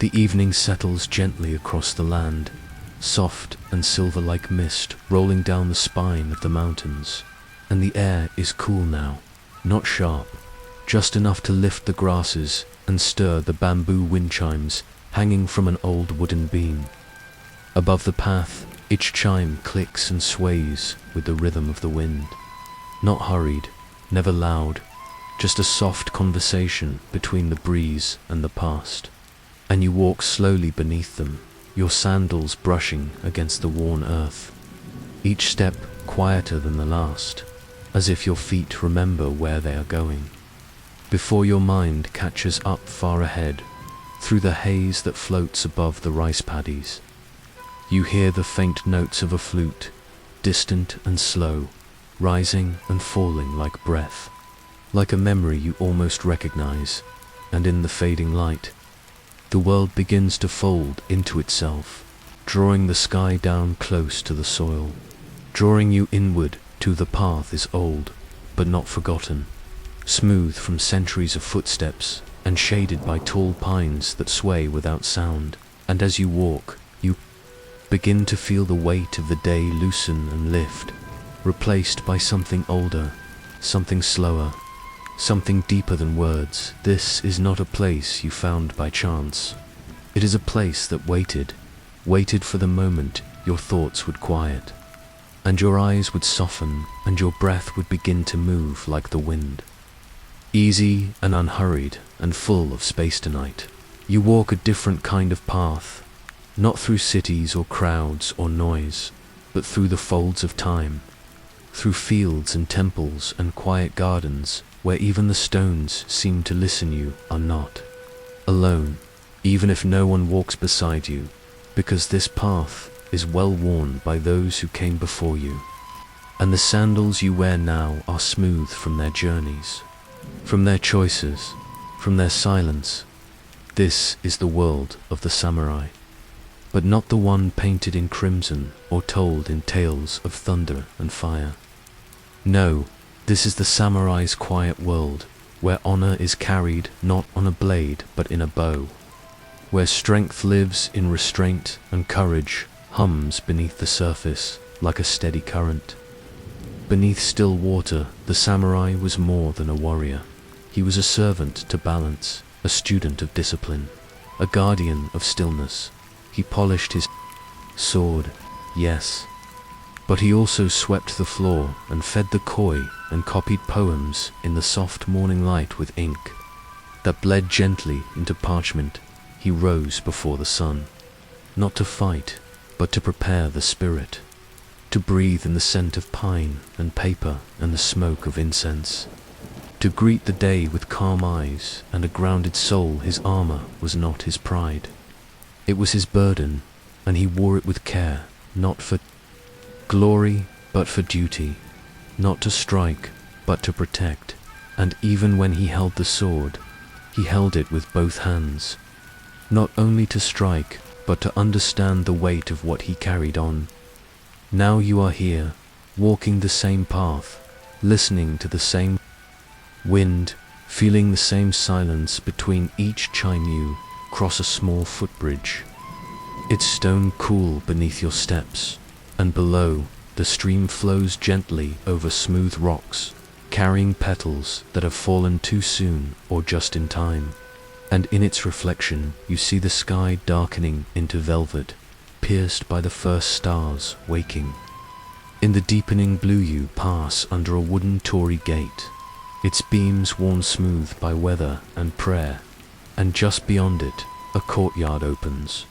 The evening settles gently across the land, soft and silver like mist rolling down the spine of the mountains, and the air is cool now, not sharp, just enough to lift the grasses and stir the bamboo wind chimes hanging from an old wooden beam. Above the path, each chime clicks and sways with the rhythm of the wind. Not hurried, never loud, just a soft conversation between the breeze and the past. And you walk slowly beneath them, your sandals brushing against the worn earth. Each step quieter than the last, as if your feet remember where they are going. Before your mind catches up far ahead, through the haze that floats above the rice paddies, you hear the faint notes of a flute, distant and slow, rising and falling like breath, like a memory you almost recognize, and in the fading light, the world begins to fold into itself, drawing the sky down close to the soil, drawing you inward to the path is old, but not forgotten, smooth from centuries of footsteps and shaded by tall pines that sway without sound. And as you walk, you begin to feel the weight of the day loosen and lift, replaced by something older, something slower, something deeper than words. This is not a place you found by chance. It is a place that waited for the moment your thoughts would quiet, and your eyes would soften, and your breath would begin to move like the wind. Easy and unhurried and full of space tonight. You walk a different kind of path, not through cities or crowds or noise, but through the folds of time, through fields and temples and quiet gardens where even the stones seem to listen. You are not alone, even if no one walks beside you, because this path is well worn by those who came before you, and the sandals you wear now are smooth from their journeys, from their choices, from their silence. This is the world of the samurai, but not the one painted in crimson or told in tales of thunder and fire. No, this is the samurai's quiet world, where honor is carried not on a blade but in a bow, where strength lives in restraint and courage hums beneath the surface like a steady current. Beneath still water, the samurai was more than a warrior. He was a servant to balance, a student of discipline, a guardian of stillness. He polished his sword, yes, but he also swept the floor and fed the koi and copied poems in the soft morning light with ink that bled gently into parchment. He rose before the sun, not to fight, but to prepare the spirit, to breathe in the scent of pine and paper and the smoke of incense, to greet the day with calm eyes and a grounded soul. His armor was not his pride. It was his burden, and he wore it with care, not for glory, but for duty, not to strike, but to protect. And even when he held the sword, he held it with both hands, not only to strike, but to understand the weight of what he carried on. Now you are here, walking the same path, listening to the same wind, feeling the same silence between each chime. You cross a small footbridge, its stone cool beneath your steps, and below, the stream flows gently over smooth rocks, carrying petals that have fallen too soon or just in time. And in its reflection, you see the sky darkening into velvet, pierced by the first stars waking. In the deepening blue you pass under a wooden torii gate, its beams worn smooth by weather and prayer, and just beyond it, a courtyard opens,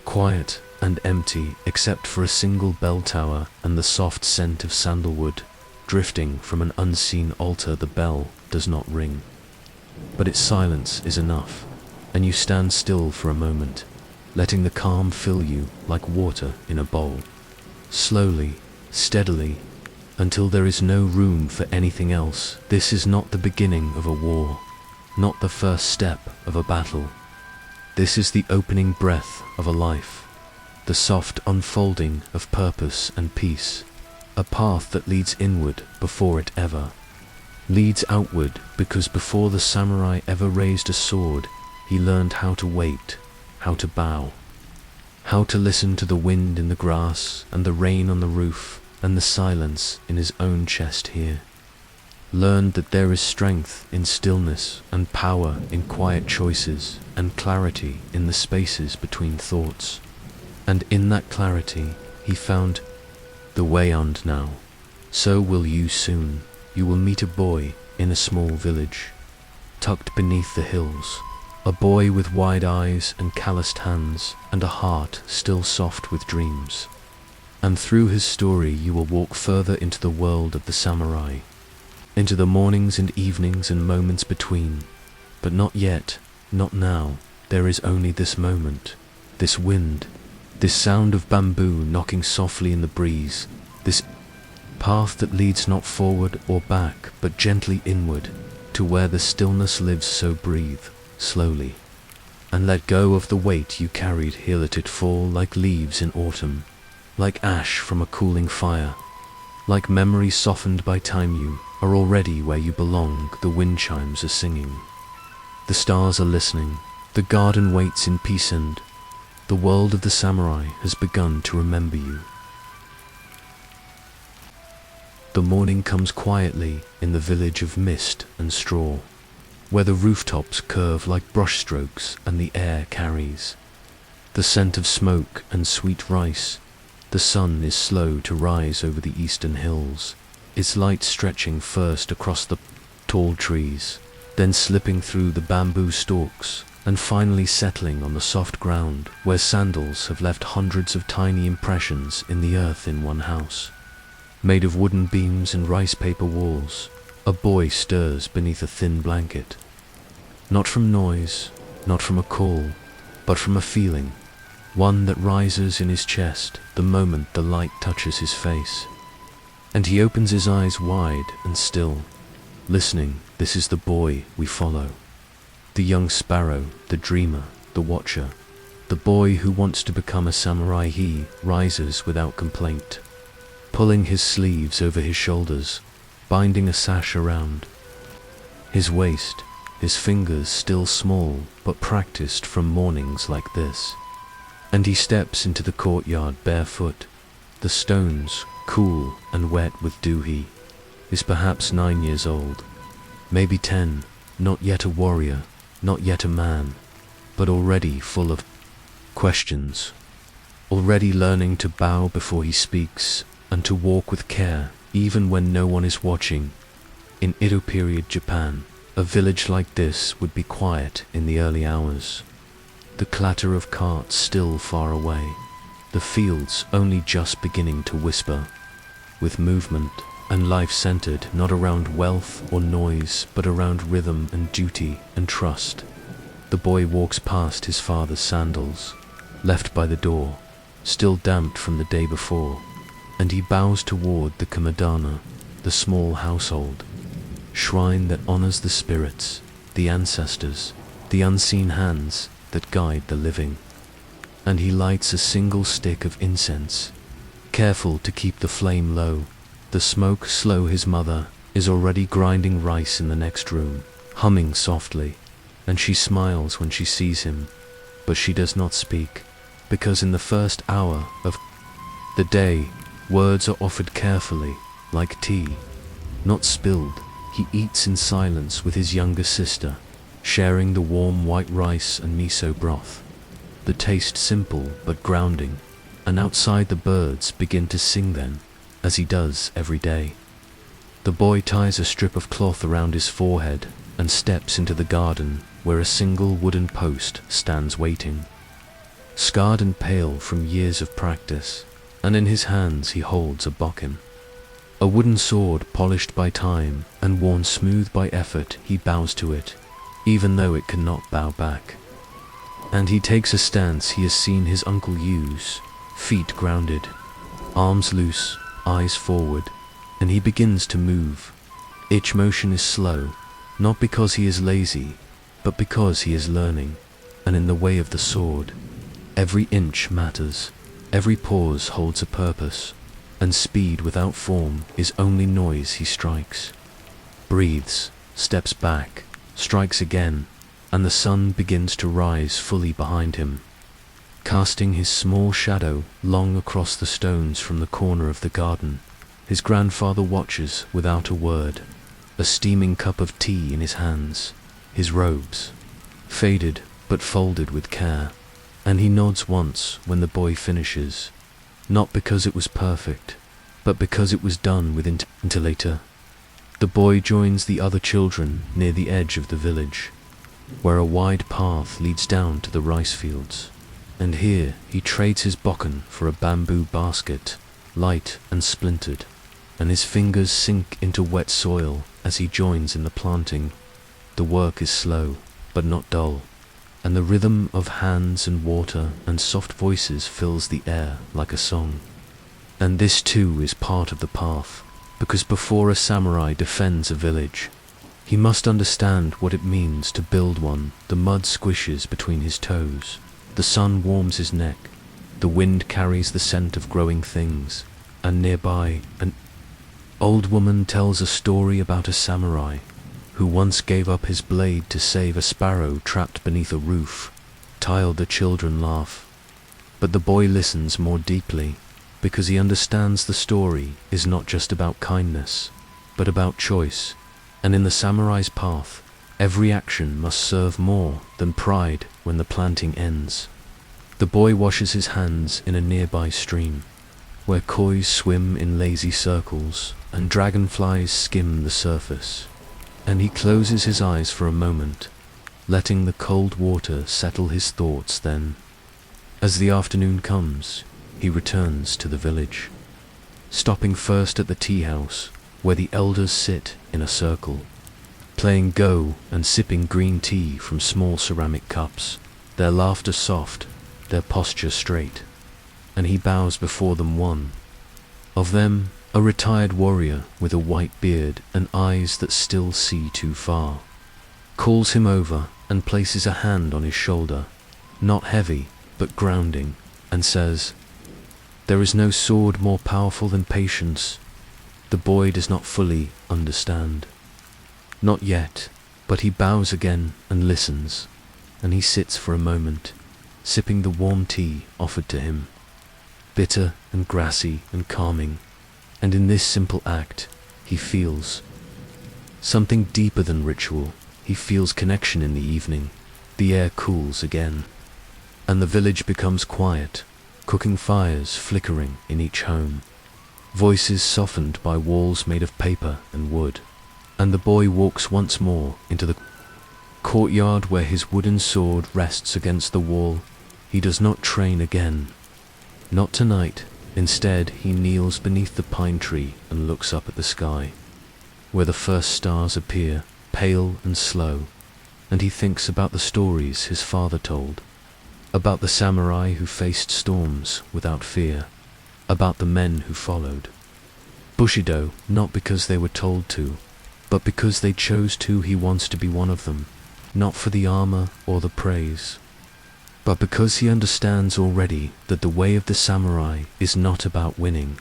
quiet and empty except for a single bell tower and the soft scent of sandalwood drifting from an unseen altar. The bell does not ring, but its silence is enough, and you stand still for a moment, letting the calm fill you like water in a bowl, slowly, steadily, until there is no room for anything else. This is not the beginning of a war, not the first step of a battle. This is the opening breath of a life, the soft unfolding of purpose and peace, a path that leads inward before it ever leads outward, because before the samurai ever raised a sword, he learned how to wait, how to bow, how to listen to the wind in the grass and the rain on the roof and the silence in his own chest here. Learned that there is strength in stillness and power in quiet choices and clarity in the spaces between thoughts. And in that clarity he found the way on now. So will you soon. You will meet a boy in a small village, tucked beneath the hills. A boy with wide eyes and calloused hands and a heart still soft with dreams. And through his story you will walk further into the world of the samurai, into the mornings and evenings and moments between. But not yet, not now. There is only this moment, this wind, this sound of bamboo knocking softly in the breeze, this path that leads not forward or back, but gently inward, to where the stillness lives. So breathe slowly, and let go of the weight you carried here. Let it fall like leaves in autumn, like ash from a cooling fire, like memories softened by time. You are already where you belong. The wind chimes are singing, the stars are listening, the garden waits in peace, and the world of the samurai has begun to remember you. The morning comes quietly in the village of mist and straw, where the rooftops curve like brushstrokes and the air carries the scent of smoke and sweet rice. The sun is slow to rise over the eastern hills, its light stretching first across the tall trees, then slipping through the bamboo stalks, and finally settling on the soft ground where sandals have left hundreds of tiny impressions in the earth. In one house, made of wooden beams and rice paper walls, a boy stirs beneath a thin blanket. Not from noise, not from a call, but from a feeling, one that rises in his chest the moment the light touches his face. And he opens his eyes wide and still, listening. This is the boy we follow, the young Sparrow, the dreamer, the watcher, the boy who wants to become a samurai. He rises without complaint, pulling his sleeves over his shoulders, binding a sash around his waist, his fingers still small but practiced from mornings like this. And he steps into the courtyard barefoot, the stones cool and wet with dew. He is perhaps 9 years old, maybe 10, not yet a warrior, not yet a man, but already full of questions, already learning to bow before he speaks and to walk with care even when no one is watching. In Edo-period Japan, a village like this would be quiet in the early hours, the clatter of carts still far away, the fields only just beginning to whisper, with movement and life centered not around wealth or noise but around rhythm and duty and trust. The boy walks past his father's sandals, left by the door, still damped from the day before, and he bows toward the kamadana, the small household shrine that honors the spirits, the ancestors, the unseen hands that guide the living. And he lights a single stick of incense, careful to keep the flame low. The smoke slow. His mother is already grinding rice in the next room, humming softly, and she smiles when she sees him, but she does not speak, because in the first hour of the day, words are offered carefully, like tea, not spilled. He eats in silence with his younger sister, sharing the warm white rice and miso broth. The taste simple but grounding, and outside the birds begin to sing then, as he does every day. The boy ties a strip of cloth around his forehead and steps into the garden where a single wooden post stands waiting, scarred and pale from years of practice, and in his hands he holds a bokken, a wooden sword polished by time and worn smooth by effort. He bows to it, even though it cannot bow back. And he takes a stance he has seen his uncle use, feet grounded, arms loose, eyes forward, and he begins to move. Each motion is slow, not because he is lazy, but because he is learning. And in the way of the sword, every inch matters, every pause holds a purpose, and speed without form is only noise. He strikes, breathes, steps back, strikes again, and the sun begins to rise fully behind him. casting his small shadow long across the stones from the corner of the garden. His grandfather watches without a word, a steaming cup of tea in his hands, his robes faded but folded with care, and he nods once when the boy finishes, not because it was perfect, but because it was done with until later. The boy joins the other children near the edge of the village, where a wide path leads down to the rice fields, and here he trades his bokken for a bamboo basket, light and splintered, and his fingers sink into wet soil as he joins in the planting. The work is slow, but not dull, and the rhythm of hands and water and soft voices fills the air like a song. And this too is part of the path, because before a samurai defends a village, he must understand what it means to build one. The mud squishes between his toes, the sun warms his neck, the wind carries the scent of growing things, and nearby an old woman tells a story about a samurai who once gave up his blade to save a sparrow trapped beneath a roof. The children laugh, but the boy listens more deeply, because he understands the story is not just about kindness, but about choice, and in the samurai's path, every action must serve more than pride when the planting ends. The boy washes his hands in a nearby stream, where koi swim in lazy circles and dragonflies skim the surface, and he closes his eyes for a moment, letting the cold water settle his thoughts. Then, as the afternoon comes, he returns to the village, stopping first at the tea house, where the elders sit in a circle, playing go and sipping green tea from small ceramic cups, their laughter soft, their posture straight, and he bows before them. One of them, a retired warrior with a white beard and eyes that still see too far, calls him over and places a hand on his shoulder, not heavy but grounding, and says, "There is no sword more powerful than patience." The boy does not fully understand. Not yet, but he bows again and listens, and he sits for a moment, sipping the warm tea offered to him, bitter and grassy and calming, and in this simple act, he feels something deeper than ritual. He feels connection. In the evening, the air cools again, and the village becomes quiet, cooking fires flickering in each home, voices softened by walls made of paper and wood, and the boy walks once more into the courtyard where his wooden sword rests against the wall. He does not train again, not tonight. Instead, he kneels beneath the pine tree and looks up at the sky, where the first stars appear, pale and slow, and he thinks about the stories his father told, about the samurai who faced storms without fear, about the men who followed bushidō, not because they were told to, but because they chose to. He wants to be one of them, not for the armor or the praise, but because he understands already that the way of the samurai is not about winning,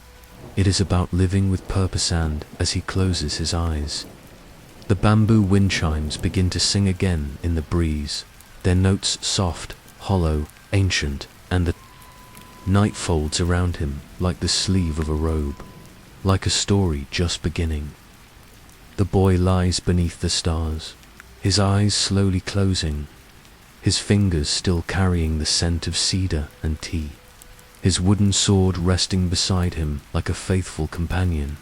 it is about living with purpose. And as he closes his eyes, the bamboo wind chimes begin to sing again in the breeze, their notes soft, hollow, ancient, and the night folds around him like the sleeve of a robe, like a story just beginning. The boy lies beneath the stars, his eyes slowly closing, his fingers still carrying the scent of cedar and tea, his wooden sword resting beside him like a faithful companion.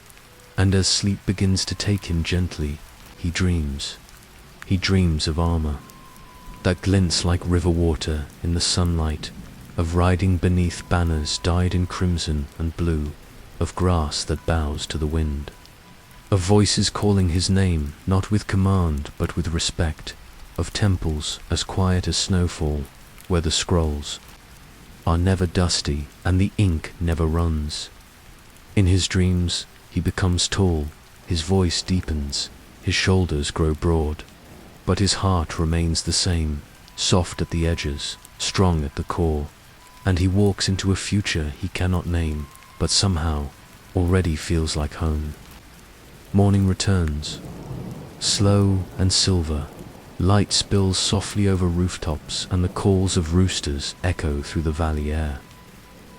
And as sleep begins to take him gently, he dreams. He dreams of armor that glints like river water in the sunlight, of riding beneath banners dyed in crimson and blue, of grass that bows to the wind, of voices calling his name not with command but with respect, of temples as quiet as snowfall, where the scrolls are never dusty and the ink never runs. In his dreams, he becomes tall, his voice deepens, his shoulders grow broad, but his heart remains the same, soft at the edges, strong at the core, and he walks into a future he cannot name, but somehow already feels like home. Morning returns, slow and silver, Light spills softly over rooftops, and the calls of roosters echo through the valley air.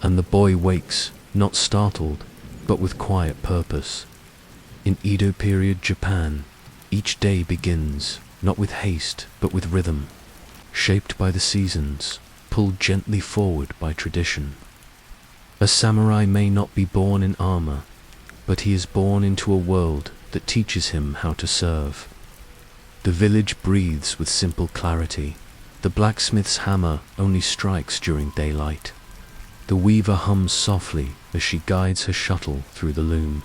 And the boy wakes, not startled, but with quiet purpose. In Edo-period Japan, each day begins, not with haste, but with rhythm, shaped by the seasons, pulled gently forward by tradition. A samurai may not be born in armor, but he is born into a world that teaches him how to serve. The village breathes with simple clarity. The blacksmith's hammer only strikes during daylight. The weaver hums softly as she guides her shuttle through the loom.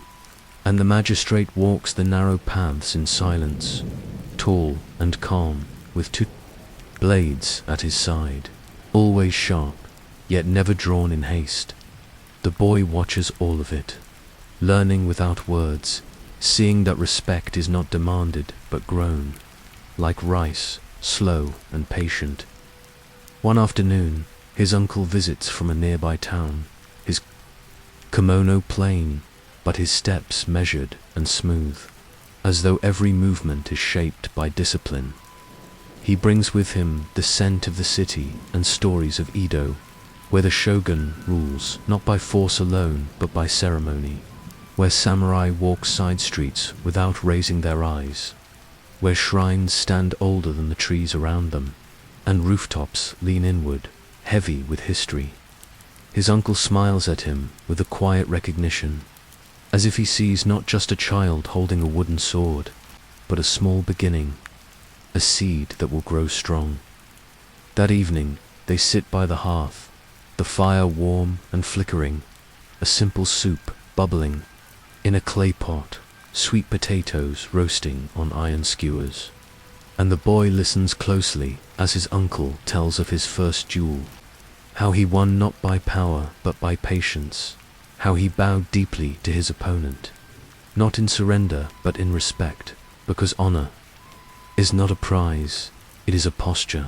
And the magistrate walks the narrow paths in silence, tall and calm, with two blades at his side, always sharp, yet never drawn in haste. The boy watches all of it, learning without words, seeing that respect is not demanded but grown, like rice, slow and patient. One afternoon, his uncle visits from a nearby town, his kimono plain, but his steps measured and smooth, as though every movement is shaped by discipline. He brings with him the scent of the city and stories of Edo, where the shogun rules not by force alone but by ceremony, where samurai walk side streets without raising their eyes, where shrines stand older than the trees around them, and rooftops lean inward, heavy with history. His uncle smiles at him with a quiet recognition, as if he sees not just a child holding a wooden sword, but a small beginning, a seed that will grow strong. That evening, they sit by the hearth, the fire warm and flickering, a simple soup bubbling in a clay pot, sweet potatoes roasting on iron skewers. And the boy listens closely as his uncle tells of his first duel, how he won not by power but by patience, how he bowed deeply to his opponent, not in surrender but in respect, because honor is not a prize, it is a posture.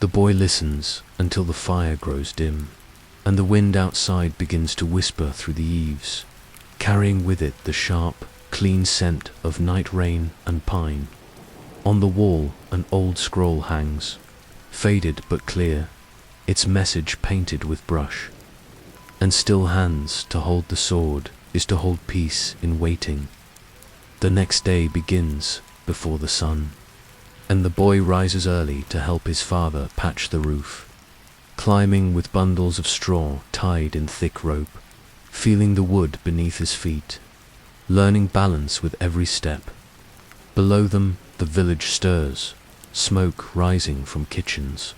The boy listens until the fire grows dim, and the wind outside begins to whisper through the eaves, carrying with it the sharp, clean scent of night rain and pine. On the wall, an old scroll hangs, faded but clear, its message painted with brush. And still hands to hold the sword is to hold peace in waiting. The next day begins before the sun, and the boy rises early to help his father patch the roof, climbing with bundles of straw tied in thick rope, feeling the wood beneath his feet, learning balance with every step. Below them, the village stirs, smoke rising from kitchens,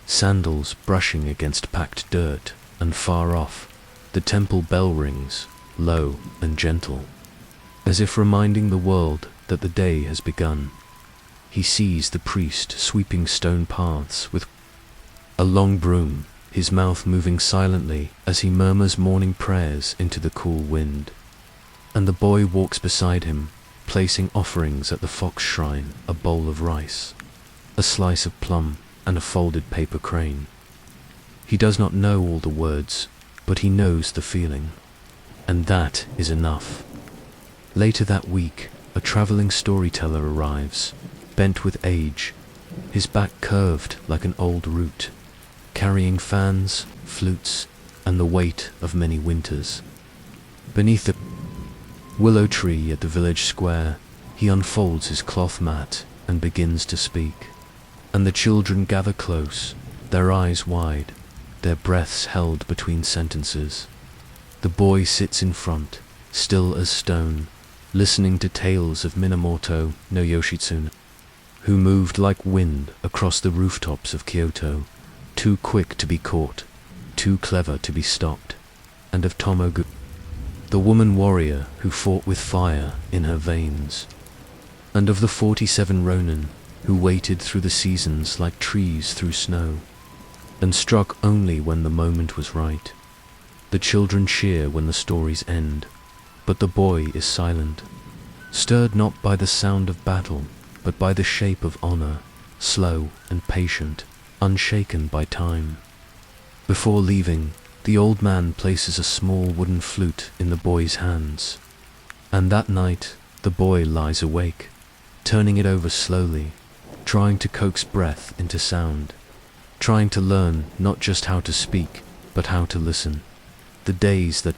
sandals brushing against packed dirt, and far off, the temple bell rings, low and gentle, as if reminding the world that the day has begun. He sees the priest sweeping stone paths with a long broom, his mouth moving silently as he murmurs morning prayers into the cool wind. And the boy walks beside him, placing offerings at the fox shrine, a bowl of rice, a slice of plum, and a folded paper crane. He does not know all the words, but he knows the feeling, and that is enough. Later that week, a traveling storyteller arrives, bent with age, his back curved like an old root, carrying fans, flutes, and the weight of many winters. Beneath the willow tree at the village square, he unfolds his cloth mat and begins to speak. And the children gather close, their eyes wide, their breaths held between sentences. The boy sits in front, still as stone, listening to tales of Minamoto no Yoshitsune, who moved like wind across the rooftops of Kyoto, too quick to be caught, too clever to be stopped, and of Tomogu, the woman warrior who fought with fire in her veins, and of the 47 Ronin who waited through the seasons like trees through snow, and struck only when the moment was right. The children cheer when the stories end, but the boy is silent, stirred not by the sound of battle, but by the shape of honor, slow and patient, unshaken by time. Before leaving, the old man places a small wooden flute in the boy's hands, and that night the boy lies awake, turning it over slowly, trying to coax breath into sound, trying to learn not just how to speak, but how to listen. The days that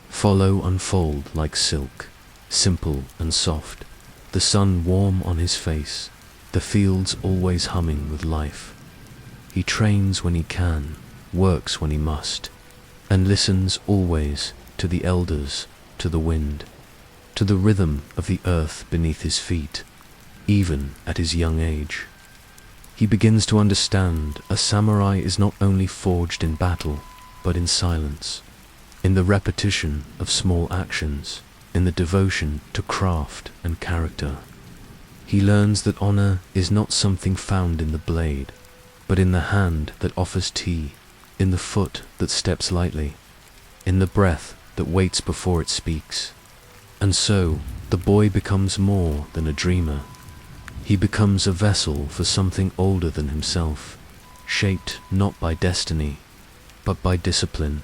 follow unfold like silk, simple and soft, the sun warm on his face, the fields always humming with life. He trains when he can, works when he must, and listens always to the elders, to the wind, to the rhythm of the earth beneath his feet, even at his young age. He begins to understand a samurai is not only forged in battle, but in silence, in the repetition of small actions, in the devotion to craft and character. He learns that honor is not something found in the blade, but in the hand that offers tea, in the foot that steps lightly, in the breath that waits before it speaks. And so, the boy becomes more than a dreamer. He becomes a vessel for something older than himself, shaped not by destiny, but by discipline.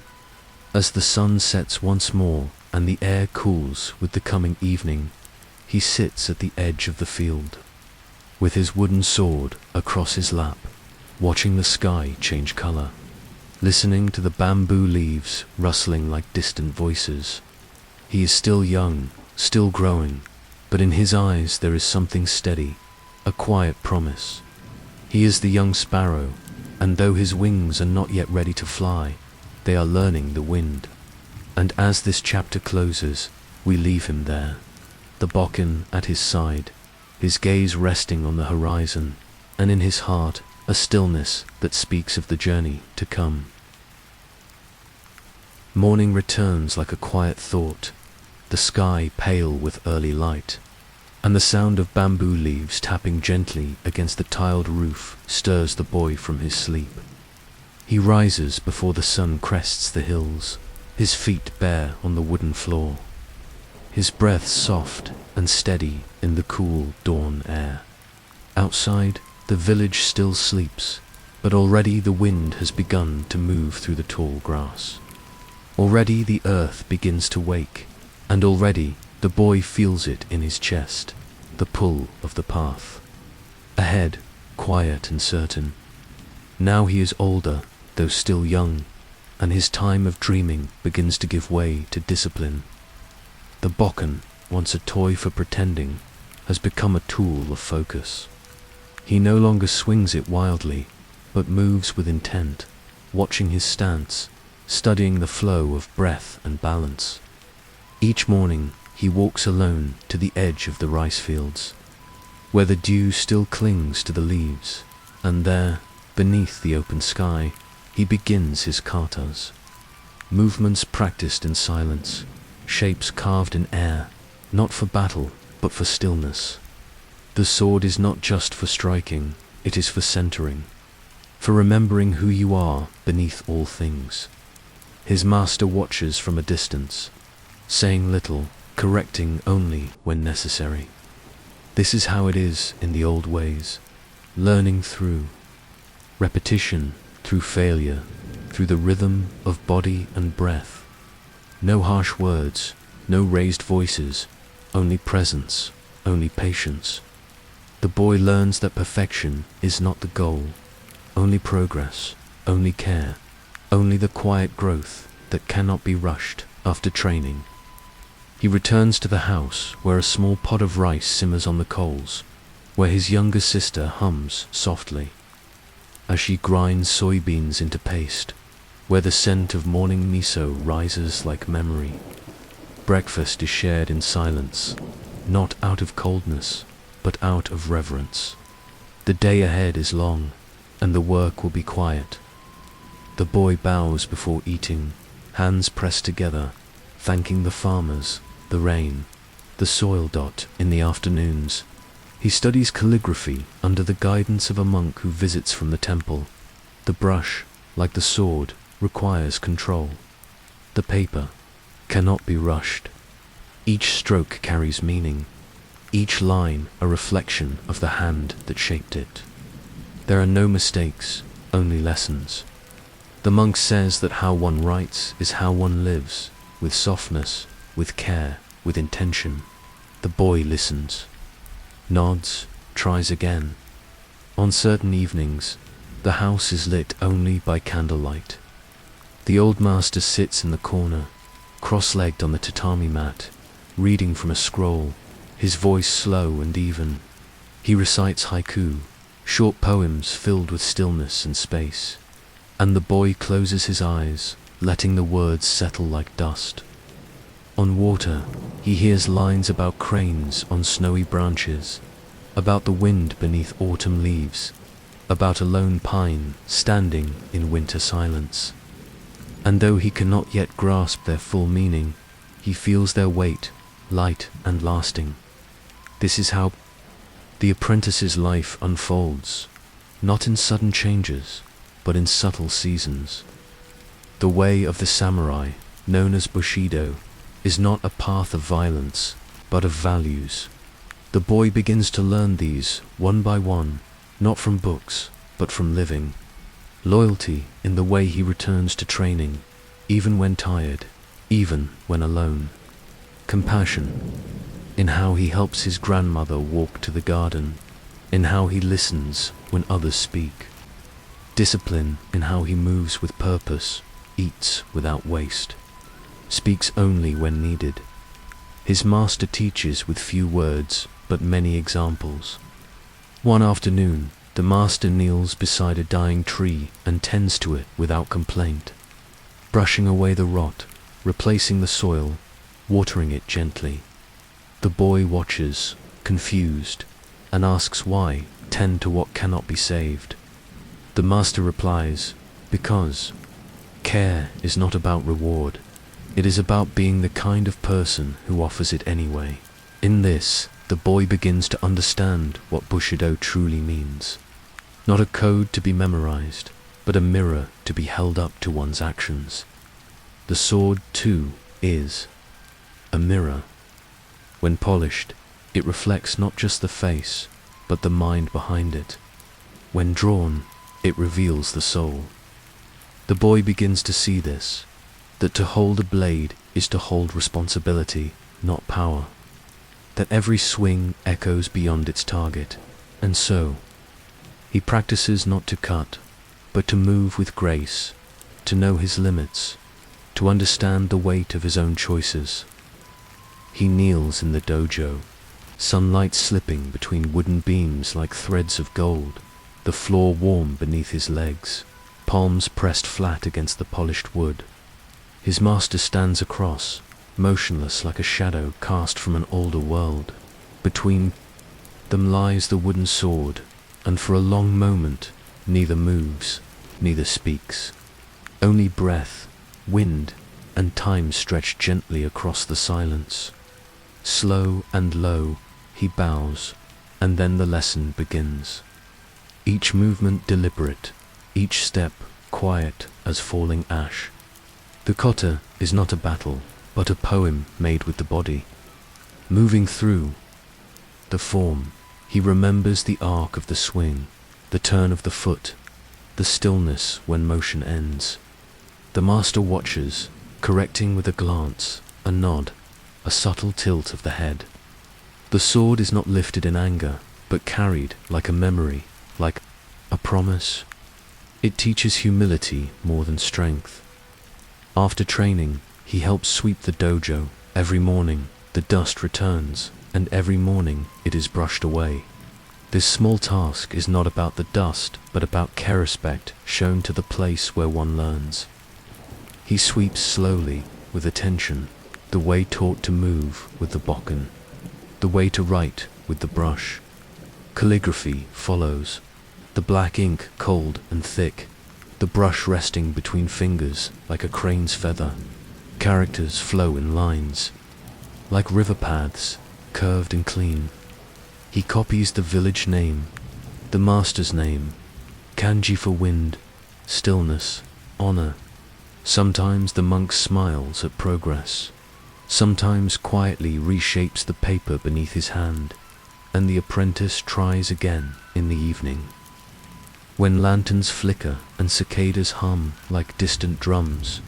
As the sun sets once more and the air cools with the coming evening, he sits at the edge of the field, with his wooden sword across his lap, watching the sky change color, listening to the bamboo leaves rustling like distant voices. He is still young, still growing, but in his eyes there is something steady, a quiet promise. He is the young sparrow, and though his wings are not yet ready to fly, they are learning the wind. And as this chapter closes, we leave him there, the bokken at his side, his gaze resting on the horizon, and in his heart a stillness that speaks of the journey to come. Morning returns like a quiet thought, the sky pale with early light, and the sound of bamboo leaves tapping gently against the tiled roof stirs the boy from his sleep. He rises before the sun crests the hills, his feet bare on the wooden floor, his breath soft and steady in the cool dawn air. Outside, the village still sleeps, but already the wind has begun to move through the tall grass. Already the earth begins to wake, and already the boy feels it in his chest, the pull of the path. Ahead, quiet and certain. Now he is older, though still young, and his time of dreaming begins to give way to discipline. The bokken, once a toy for pretending, has become a tool of focus. He no longer swings it wildly, but moves with intent, watching his stance, studying the flow of breath and balance. Each morning, he walks alone to the edge of the rice fields, where the dew still clings to the leaves, and there, beneath the open sky, he begins his katas. Movements practiced in silence, shapes carved in air, not for battle, but for stillness. The sword is not just for striking, it is for centering, for remembering who you are beneath all things. His master watches from a distance, saying little, correcting only when necessary. This is how it is in the old ways, learning through repetition, through failure, through the rhythm of body and breath. No harsh words, no raised voices, only presence, only patience. The boy learns that perfection is not the goal, only progress, only care, only the quiet growth that cannot be rushed after training. He returns to the house where a small pot of rice simmers on the coals, where his younger sister hums softly as she grinds soybeans into paste, where the scent of morning miso rises like memory. Breakfast is shared in silence, not out of coldness, but out of reverence. The day ahead is long, and the work will be quiet. The boy bows before eating, hands pressed together, thanking the farmers, the rain, the soil dot in the afternoons. He studies calligraphy under the guidance of a monk who visits from the temple. The brush, like the sword, requires control. The paper cannot be rushed. Each stroke carries meaning, each line a reflection of the hand that shaped it. There are no mistakes, only lessons. The monk says that how one writes is how one lives, with softness, with care, with intention. The boy listens, nods, tries again. On certain evenings, the house is lit only by candlelight. The old master sits in the corner, cross-legged on the tatami mat, reading from a scroll, his voice slow and even. He recites haiku, short poems filled with stillness and space, and the boy closes his eyes, letting the words settle like dust. On water, he hears lines about cranes on snowy branches, about the wind beneath autumn leaves, about a lone pine standing in winter silence. And though he cannot yet grasp their full meaning, he feels their weight, light and lasting. This is how the apprentice's life unfolds, not in sudden changes, but in subtle seasons. The way of the samurai, known as bushidō, is not a path of violence, but of values. The boy begins to learn these one by one, not from books, but from living. Loyalty in the way he returns to training, even when tired, even when alone. Compassion in how he helps his grandmother walk to the garden, in how he listens when others speak. Discipline in how he moves with purpose, eats without waste, speaks only when needed. His master teaches with few words, but many examples. One afternoon, the master kneels beside a dying tree and tends to it without complaint, brushing away the rot, replacing the soil, watering it gently. The boy watches, confused, and asks why tend to what cannot be saved. The master replies, because care is not about reward. It is about being the kind of person who offers it anyway. In this, the boy begins to understand what bushidō truly means. Not a code to be memorized, but a mirror to be held up to one's actions. The sword, too, is a mirror. When polished, it reflects not just the face, but the mind behind it. When drawn, it reveals the soul. The boy begins to see this, that to hold a blade is to hold responsibility, not power. That every swing echoes beyond its target, and so he practices not to cut, but to move with grace, to know his limits, to understand the weight of his own choices. He kneels in the dojo, sunlight slipping between wooden beams like threads of gold, the floor warm beneath his legs, palms pressed flat against the polished wood. His master stands across, motionless like a shadow cast from an older world. Between them lies the wooden sword, and for a long moment neither moves, neither speaks. Only breath, wind, and time stretch gently across the silence. Slow and low, he bows, and then the lesson begins. Each movement deliberate, each step quiet as falling ash. The kata is not a battle, but a poem made with the body. Moving through the form, he remembers the arc of the swing, the turn of the foot, the stillness when motion ends. The master watches, correcting with a glance, a nod, a subtle tilt of the head. The sword is not lifted in anger, but carried like a memory, like a promise. It teaches humility more than strength. After training, he helps sweep the dojo. Every morning, the dust returns, and every morning it is brushed away. This small task is not about the dust, but about care respect shown to the place where one learns. He sweeps slowly, with attention, the way taught to move with the bokken, the way to write with the brush. Calligraphy follows, the black ink cold and thick, the brush resting between fingers like a crane's feather. Characters flow in lines, like river paths, curved and clean. He copies the village name, the master's name, kanji for wind, stillness, honor. Sometimes the monk smiles at progress, sometimes quietly reshapes the paper beneath his hand, and the apprentice tries again in the evening. When lanterns flicker and cicadas hum like distant drums,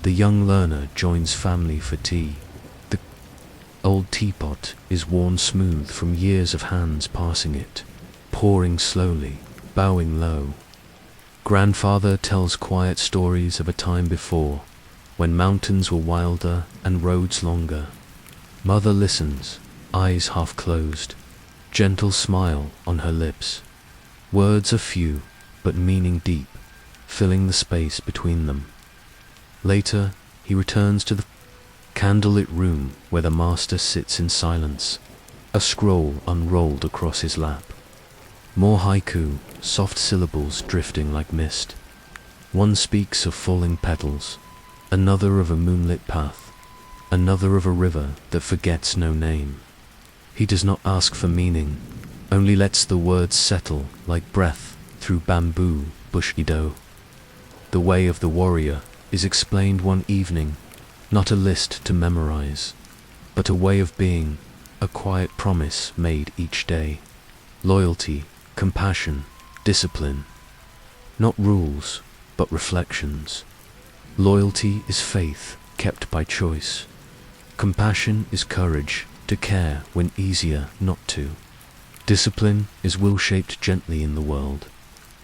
the young learner joins family for tea. The old teapot is worn smooth from years of hands passing it, pouring slowly, bowing low. Grandfather tells quiet stories of a time before, when mountains were wilder and roads longer. Mother listens, eyes half closed, gentle smile on her lips. Words are few, but meaning deep, filling the space between them. Later, he returns to the candlelit room where the master sits in silence, a scroll unrolled across his lap. More haiku, soft syllables drifting like mist. One speaks of falling petals, another of a moonlit path, another of a river that forgets no name. He does not ask for meaning, only lets the words settle like breath through bamboo, bushidō. The way of the warrior is explained one evening, not a list to memorize, but a way of being, a quiet promise made each day. Loyalty, compassion, discipline. Not rules, but reflections. Loyalty is faith kept by choice. Compassion is courage to care when easier not to. Discipline is will shaped gently in the world.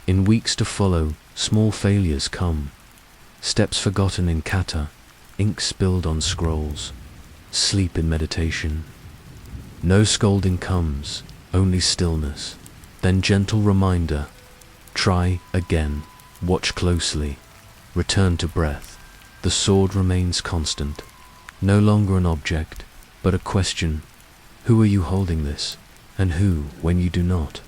In weeks to follow, small failures come. Steps forgotten in kata, ink spilled on scrolls, sleep in meditation. No scolding comes, only stillness, then gentle reminder. Try again, watch closely, return to breath. The sword remains constant, no longer an object, but a question. Who are you holding this, and who when you do not?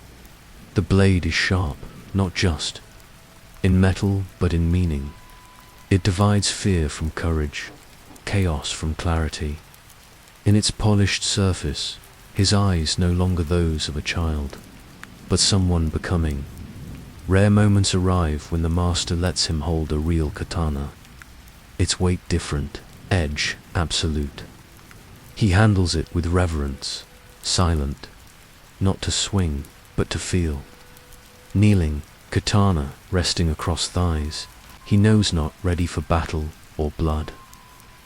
The blade is sharp, not just in metal, but in meaning. It divides fear from courage, chaos from clarity. In its polished surface, his eyes no longer those of a child, but someone becoming. Rare moments arrive when the master lets him hold a real katana. Its weight different, edge absolute. He handles it with reverence, silent, not to swing, but to feel. Kneeling, katana resting across thighs, he knows not ready for battle or blood.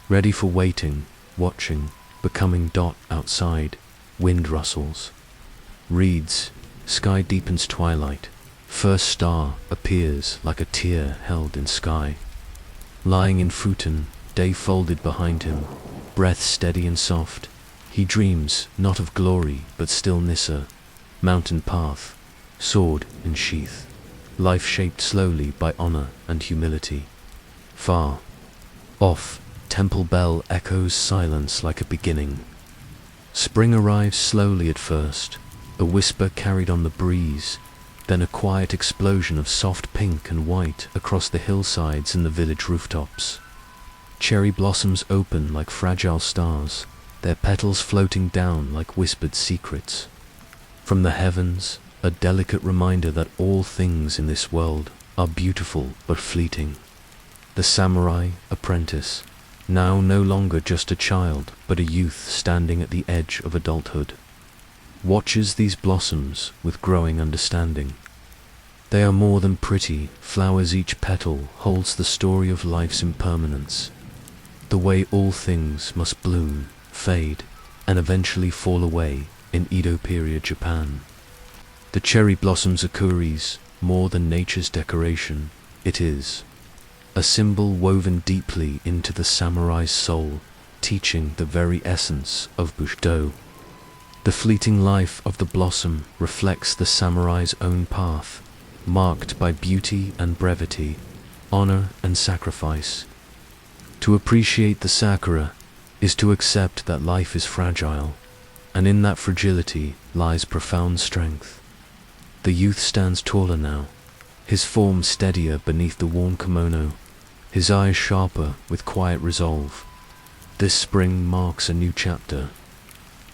Ready for waiting, watching, becoming dot outside, wind rustles. Reeds, sky deepens twilight, first star appears like a tear held in sky. Lying in futon, day folded behind him, breath steady and soft, he dreams not of glory but still Nissa, mountain path, sword in sheath, life shaped slowly by honor and humility. Far off, temple bell echoes silence like a beginning. Spring arrives slowly at first, a whisper carried on the breeze, then a quiet explosion of soft pink and white across the hillsides and the village rooftops. Cherry blossoms open like fragile stars, their petals floating down like whispered secrets. From the heavens, a delicate reminder that all things in this world are beautiful but fleeting. The samurai apprentice, now no longer just a child but a youth standing at the edge of adulthood, watches these blossoms with growing understanding. They are more than pretty flowers, each petal holds the story of life's impermanence, the way all things must bloom, fade, and eventually fall away in Edo-period Japan. The cherry blossoms are kuris, more than nature's decoration, it is a symbol woven deeply into the samurai's soul, teaching the very essence of bushidō. The fleeting life of the blossom reflects the samurai's own path, marked by beauty and brevity, honor and sacrifice. To appreciate the sakura is to accept that life is fragile, and in that fragility lies profound strength. The youth stands taller now, his form steadier beneath the worn kimono, his eyes sharper with quiet resolve. This spring marks a new chapter.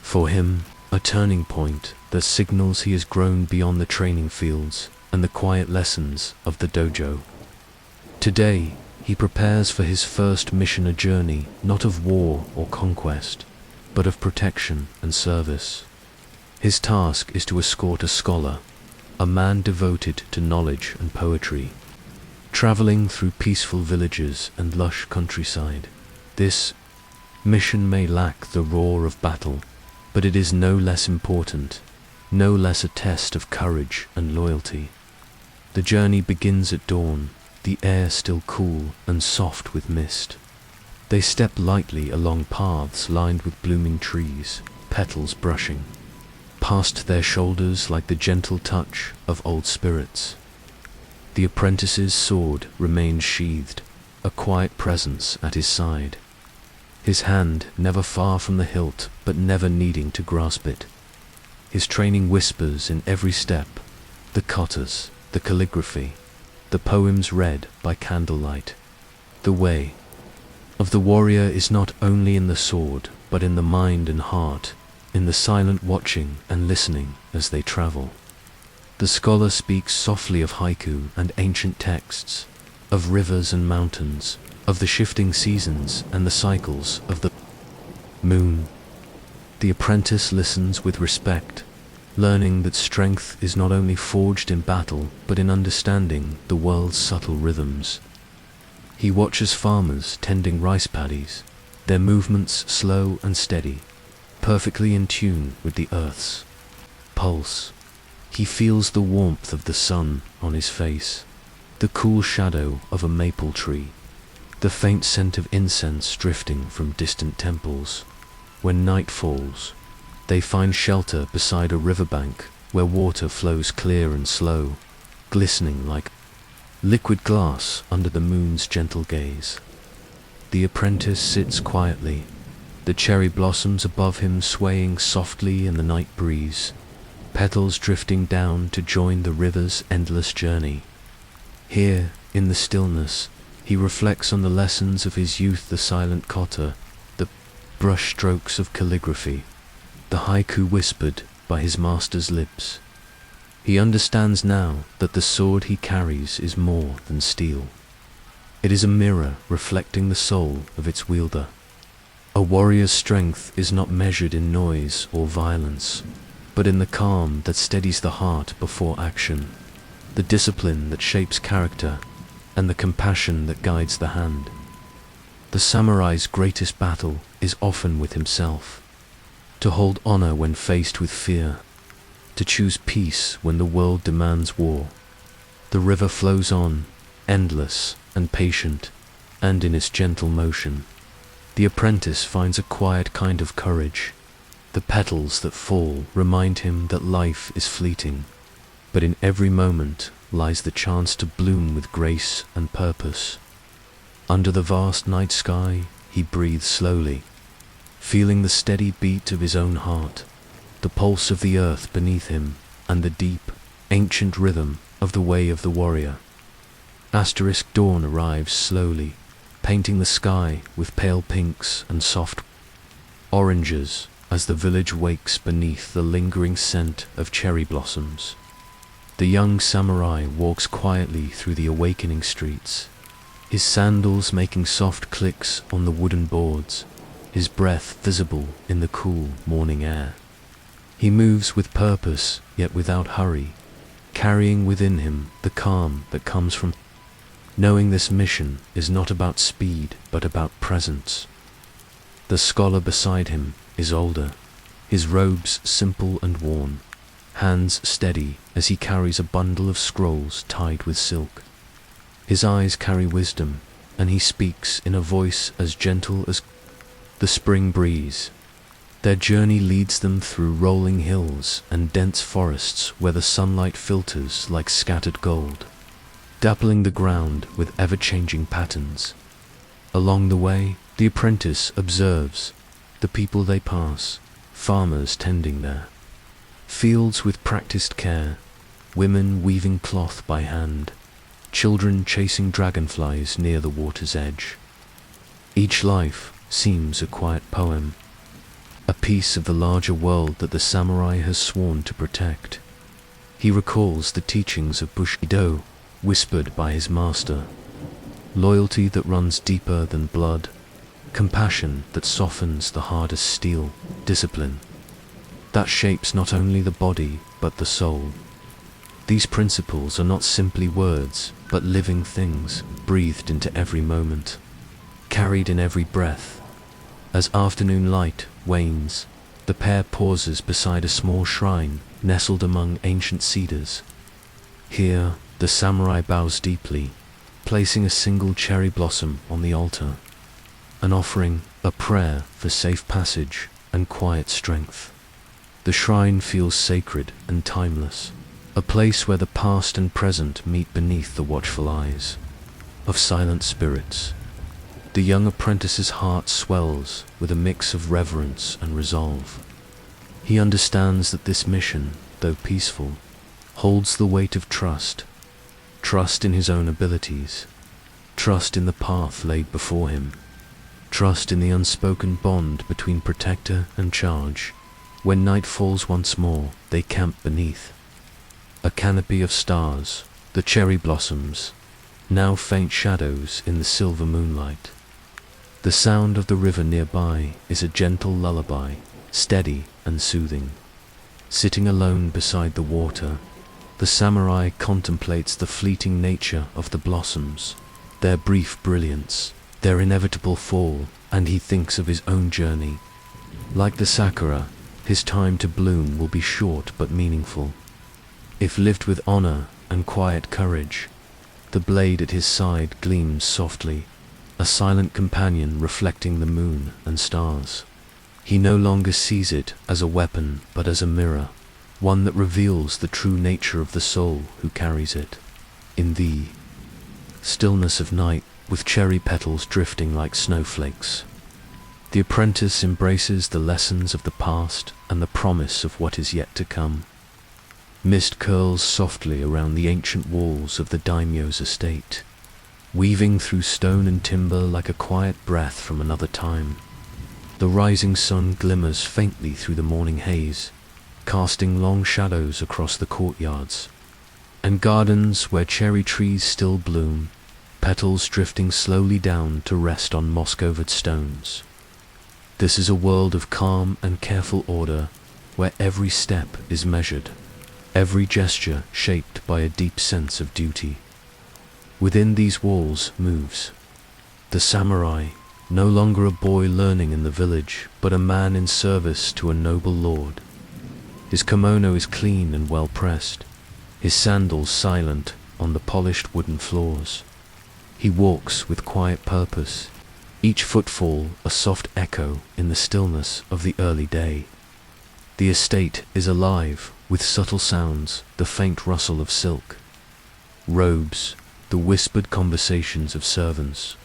For him, a turning point that signals he has grown beyond the training fields and the quiet lessons of the dojo. Today, he prepares for his first mission, a journey not of war or conquest, but of protection and service. His task is to escort a scholar, a man devoted to knowledge and poetry, traveling through peaceful villages and lush countryside. This mission may lack the roar of battle, but it is no less important, no less a test of courage and loyalty. The journey begins at dawn, the air still cool and soft with mist. They step lightly along paths lined with blooming trees, petals brushing past their shoulders like the gentle touch of old spirits. The apprentice's sword remains sheathed, a quiet presence at his side. His hand never far from the hilt, but never needing to grasp it. His training whispers in every step, the katas, the calligraphy, the poems read by candlelight. The way of the warrior is not only in the sword, but in the mind and heart, in the silent watching and listening as they travel. The scholar speaks softly of haiku and ancient texts, of rivers and mountains, of the shifting seasons and the cycles of the moon. The apprentice listens with respect, learning that strength is not only forged in battle, but in understanding the world's subtle rhythms. He watches farmers tending rice paddies, their movements slow and steady, perfectly in tune with the earth's pulse. He feels the warmth of the sun on his face, the cool shadow of a maple tree, the faint scent of incense drifting from distant temples. When night falls, they find shelter beside a riverbank where water flows clear and slow, glistening like liquid glass under the moon's gentle gaze. The apprentice sits quietly, the cherry blossoms above him swaying softly in the night breeze, petals drifting down to join the river's endless journey. Here, in the stillness, he reflects on the lessons of his youth, the silent kata, the brush strokes of calligraphy, the haiku whispered by his master's lips. He understands now that the sword he carries is more than steel. It is a mirror reflecting the soul of its wielder. A warrior's strength is not measured in noise or violence, but in the calm that steadies the heart before action, the discipline that shapes character, and the compassion that guides the hand. The samurai's greatest battle is often with himself, to hold honor when faced with fear, to choose peace when the world demands war. The river flows on, endless and patient, and in its gentle motion, the apprentice finds a quiet kind of courage. The petals that fall remind him that life is fleeting, but in every moment lies the chance to bloom with grace and purpose. Under the vast night sky, he breathes slowly, feeling the steady beat of his own heart, the pulse of the earth beneath him, and the deep, ancient rhythm of the way of the warrior. Dawn arrives slowly, painting the sky with pale pinks and soft oranges as the village wakes beneath the lingering scent of cherry blossoms. The young samurai walks quietly through the awakening streets, his sandals making soft clicks on the wooden boards, his breath visible in the cool morning air. He moves with purpose, yet without hurry, carrying within him the calm that comes from knowing this mission is not about speed, but about presence. The scholar beside him is older, his robes simple and worn, hands steady as he carries a bundle of scrolls tied with silk. His eyes carry wisdom, and he speaks in a voice as gentle as the spring breeze. Their journey leads them through rolling hills and dense forests where the sunlight filters like scattered gold, dappling the ground with ever-changing patterns. Along the way, the apprentice observes the people they pass, farmers tending their fields with practiced care, women weaving cloth by hand, children chasing dragonflies near the water's edge. Each life seems a quiet poem, a piece of the larger world that the samurai has sworn to protect. He recalls the teachings of bushidō, whispered by his master, loyalty that runs deeper than blood, compassion that softens the hardest steel, discipline that shapes not only the body but the soul. These principles are not simply words, but living things, breathed into every moment, carried in every breath. As afternoon light wanes, the pair pauses beside a small shrine nestled among ancient cedars. Here, The samurai bows deeply, placing a single cherry blossom on the altar, an offering, a prayer for safe passage and quiet strength. The shrine feels sacred and timeless, a place where the past and present meet beneath the watchful eyes of silent spirits. The young apprentice's heart swells with a mix of reverence and resolve. He understands that this mission, though peaceful, holds the weight of trust. Trust in his own abilities, trust in the path laid before him, trust in the unspoken bond between protector and charge. When night falls once more, they camp beneath a canopy of stars, the cherry blossoms, now faint shadows in the silver moonlight. The sound of the river nearby is a gentle lullaby, steady and soothing. Sitting alone beside the water, the samurai contemplates the fleeting nature of the blossoms, their brief brilliance, their inevitable fall, and he thinks of his own journey. Like the sakura, his time to bloom will be short but meaningful. If lived with honor and quiet courage, the blade at his side gleams softly, a silent companion reflecting the moon and stars. He no longer sees it as a weapon but as a mirror, one that reveals the true nature of the soul who carries it. In the stillness of night, with cherry petals drifting like snowflakes, the apprentice embraces the lessons of the past and the promise of what is yet to come. Mist curls softly around the ancient walls of the daimyo's estate, weaving through stone and timber like a quiet breath from another time. The rising sun glimmers faintly through the morning haze, casting long shadows across the courtyards and gardens where cherry trees still bloom, petals drifting slowly down to rest on moss-covered stones. This is a world of calm and careful order, where every step is measured, every gesture shaped by a deep sense of duty. Within these walls moves the samurai, no longer a boy learning in the village, but a man in service to a noble lord. His kimono is clean and well pressed, his sandals silent on the polished wooden floors. He walks with quiet purpose, each footfall a soft echo in the stillness of the early day. The estate is alive with subtle sounds, the faint rustle of silk, robes, the whispered conversations of servants,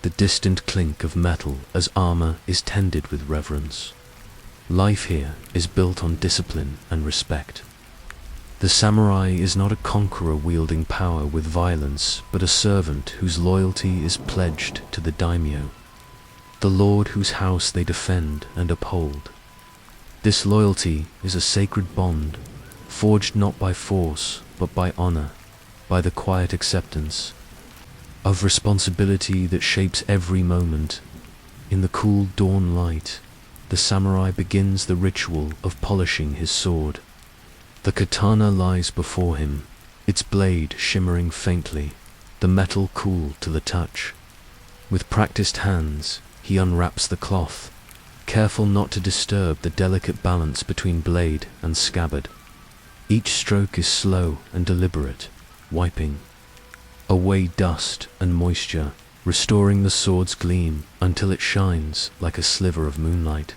the distant clink of metal as armor is tended with reverence. Life here is built on discipline and respect. The samurai is not a conqueror wielding power with violence, but a servant whose loyalty is pledged to the daimyo, the lord whose house they defend and uphold. This loyalty is a sacred bond, forged not by force, but by honor, by the quiet acceptance of responsibility that shapes every moment. In the cool dawn light, the samurai begins the ritual of polishing his sword. The katana lies before him, its blade shimmering faintly, the metal cool to the touch. With practiced hands, he unwraps the cloth, careful not to disturb the delicate balance between blade and scabbard. Each stroke is slow and deliberate, wiping away dust and moisture, restoring the sword's gleam until it shines like a sliver of moonlight.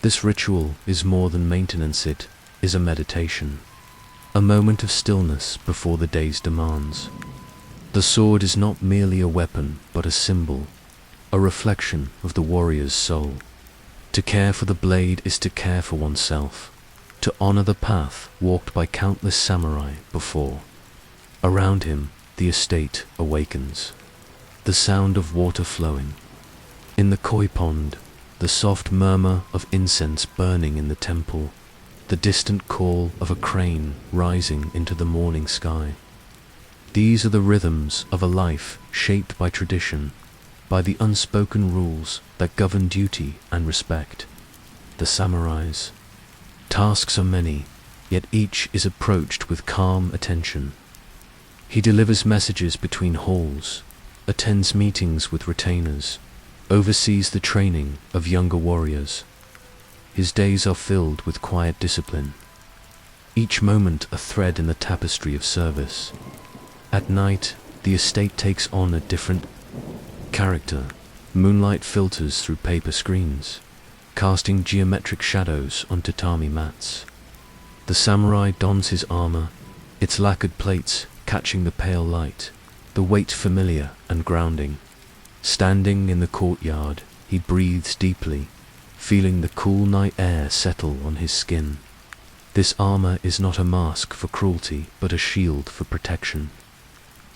This ritual is more than maintenance, it is a meditation, a moment of stillness before the day's demands. The sword is not merely a weapon, but a symbol, a reflection of the warrior's soul. To care for the blade is to care for oneself, to honor the path walked by countless samurai before. Around him, the estate awakens. The sound of water flowing in the koi pond, the soft murmur of incense burning in the temple, the distant call of a crane rising into the morning sky. These are the rhythms of a life shaped by tradition, by the unspoken rules that govern duty and respect. The samurai's tasks are many, yet each is approached with calm attention. He delivers messages between halls, attends meetings with retainers, oversees the training of younger warriors. His days are filled with quiet discipline. each moment a thread in the tapestry of service. At night, the estate takes on a different character. Moonlight filters through paper screens, casting geometric shadows on tatami mats. The samurai dons his armor, its lacquered plates catching the pale light, the weight familiar and grounding. Standing in the courtyard, he breathes deeply, feeling the cool night air settle on his skin. This armor is not a mask for cruelty, but a shield for protection.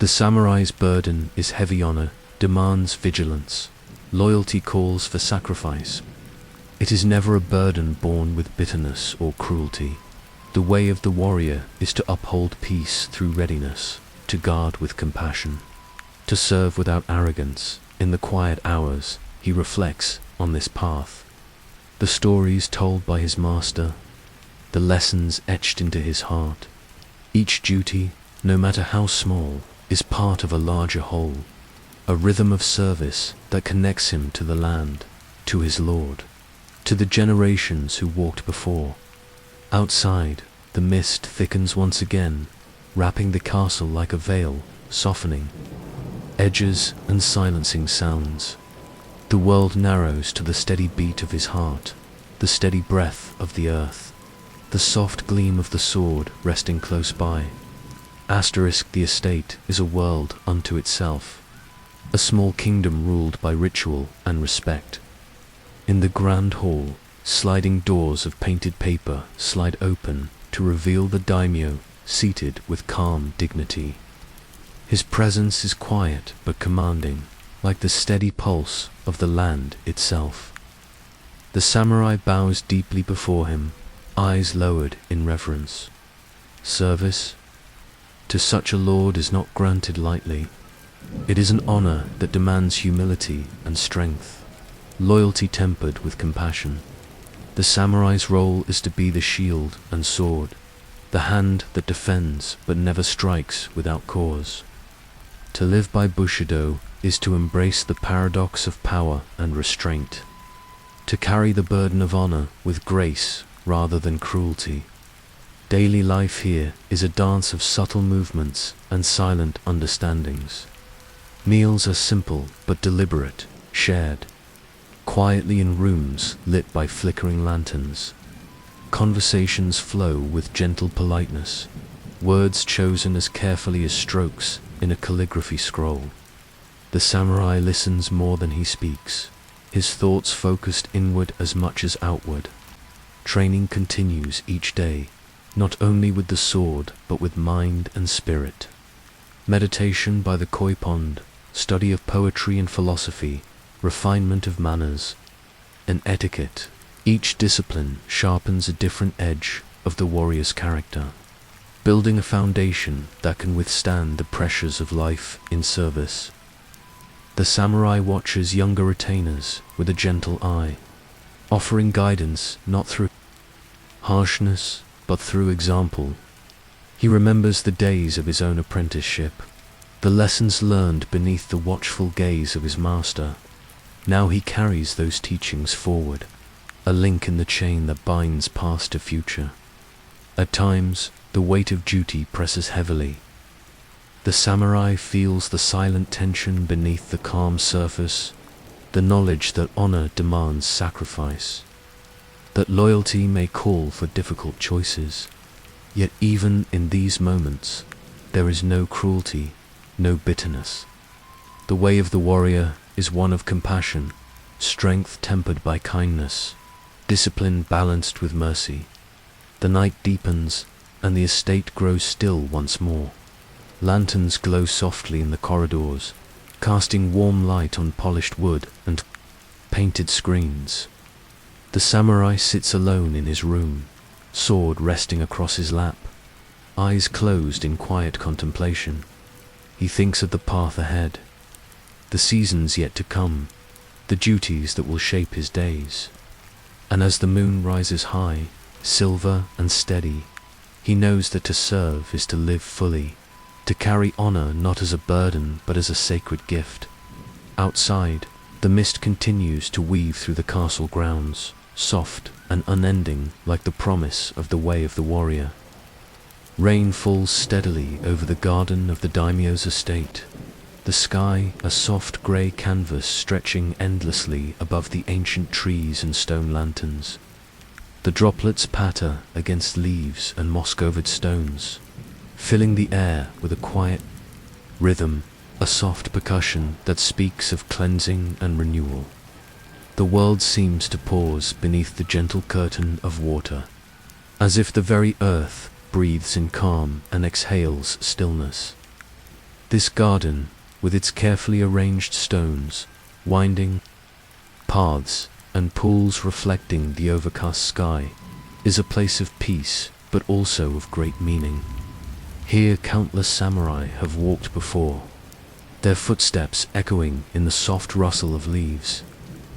The samurai's burden is heavy. Honor demands vigilance. Loyalty calls for sacrifice. It is never a burden born with bitterness or cruelty. The way of the warrior is to uphold peace through readiness, to guard with compassion, to serve without arrogance. In the quiet hours, he reflects on this path. The stories told by his master, the lessons etched into his heart. Each duty, no matter how small, is part of a larger whole, a rhythm of service that connects him to the land, to his lord, to the generations who walked before. Outside, the mist thickens once again, wrapping the castle like a veil, softening edges and silencing sounds. The world narrows to the steady beat of his heart, the steady breath of the earth, the soft gleam of the sword resting close by. The estate is a world unto itself, a small kingdom ruled by ritual and respect. In the grand hall, sliding doors of painted paper slide open to reveal the daimyo seated with calm dignity. His presence is quiet but commanding, like the steady pulse of the land itself. The samurai bows deeply before him, eyes lowered in reverence. Service to such a lord is not granted lightly. It is an honor that demands humility and strength, loyalty tempered with compassion. The samurai's role is to be the shield and sword, the hand that defends but never strikes without cause. To live by bushidō is to embrace the paradox of power and restraint, to carry the burden of honor with grace rather than cruelty. Daily life here is a dance of subtle movements and silent understandings. Meals are simple but deliberate, shared quietly in rooms lit by flickering lanterns. Conversations flow with gentle politeness, words chosen as carefully as strokes in a calligraphy scroll. The samurai listens more than he speaks, his thoughts focused inward as much as outward. Training continues each day, not only with the sword but with mind and spirit. Meditation by the koi pond, study of poetry and philosophy, refinement of manners and etiquette. Each discipline sharpens a different edge of the warrior's character, building a foundation that can withstand the pressures of life in service. The samurai watches younger retainers with a gentle eye, offering guidance not through harshness but through example. He remembers the days of his own apprenticeship, the lessons learned beneath the watchful gaze of his master. Now he carries those teachings forward, a link in the chain that binds past to future. At times, the weight of duty presses heavily. The samurai feels the silent tension beneath the calm surface, the knowledge that honor demands sacrifice, that loyalty may call for difficult choices. Yet even in these moments, there is no cruelty, no bitterness. The way of the warrior is one of compassion, strength tempered by kindness, discipline balanced with mercy. The night deepens, and the estate grows still once more. Lanterns glow softly in the corridors, casting warm light on polished wood and painted screens. The samurai sits alone in his room, sword resting across his lap, eyes closed in quiet contemplation. He thinks of the path ahead, the seasons yet to come, the duties that will shape his days. And as the moon rises high, silver and steady, he knows that to serve is to live fully, to carry honor not as a burden but as a sacred gift. Outside, the mist continues to weave through the castle grounds, soft and unending like the promise of the way of the warrior. Rain falls steadily over the garden of the daimyo's estate. The sky, a soft grey canvas stretching endlessly above the ancient trees and stone lanterns. The droplets patter against leaves and moss-covered stones, filling the air with a quiet rhythm, a soft percussion that speaks of cleansing and renewal. The world seems to pause beneath the gentle curtain of water, as if the very earth breathes in calm and exhales stillness. This garden, with its carefully arranged stones, winding paths, and pools reflecting the overcast sky, is a place of peace, but also of great meaning. Here countless samurai have walked before, their footsteps echoing in the soft rustle of leaves,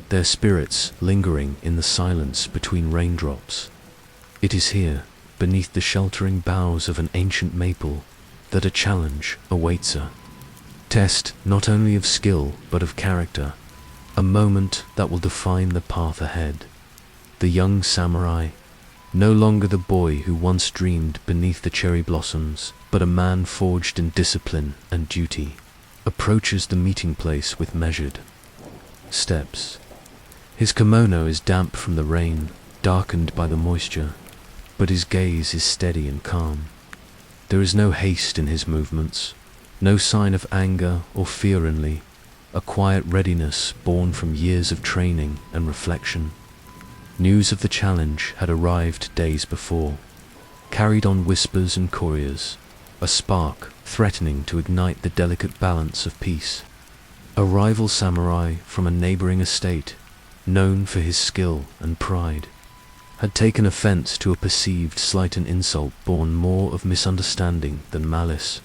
their spirits lingering in the silence between raindrops. It is here, beneath the sheltering boughs of an ancient maple, that a challenge awaits her. Test not only of skill, but of character, a moment that will define the path ahead. The young samurai, no longer the boy who once dreamed beneath the cherry blossoms, but a man forged in discipline and duty, approaches the meeting place with measured steps. His kimono is damp from the rain, darkened by the moisture, but his gaze is steady and calm. There is no haste in his movements, no sign of anger or fear only, a quiet readiness born from years of training and reflection. News of the challenge had arrived days before, carried on whispers and couriers, a spark threatening to ignite the delicate balance of peace. A rival samurai from a neighboring estate, known for his skill and pride, had taken offense to a perceived slight and insult born more of misunderstanding than malice.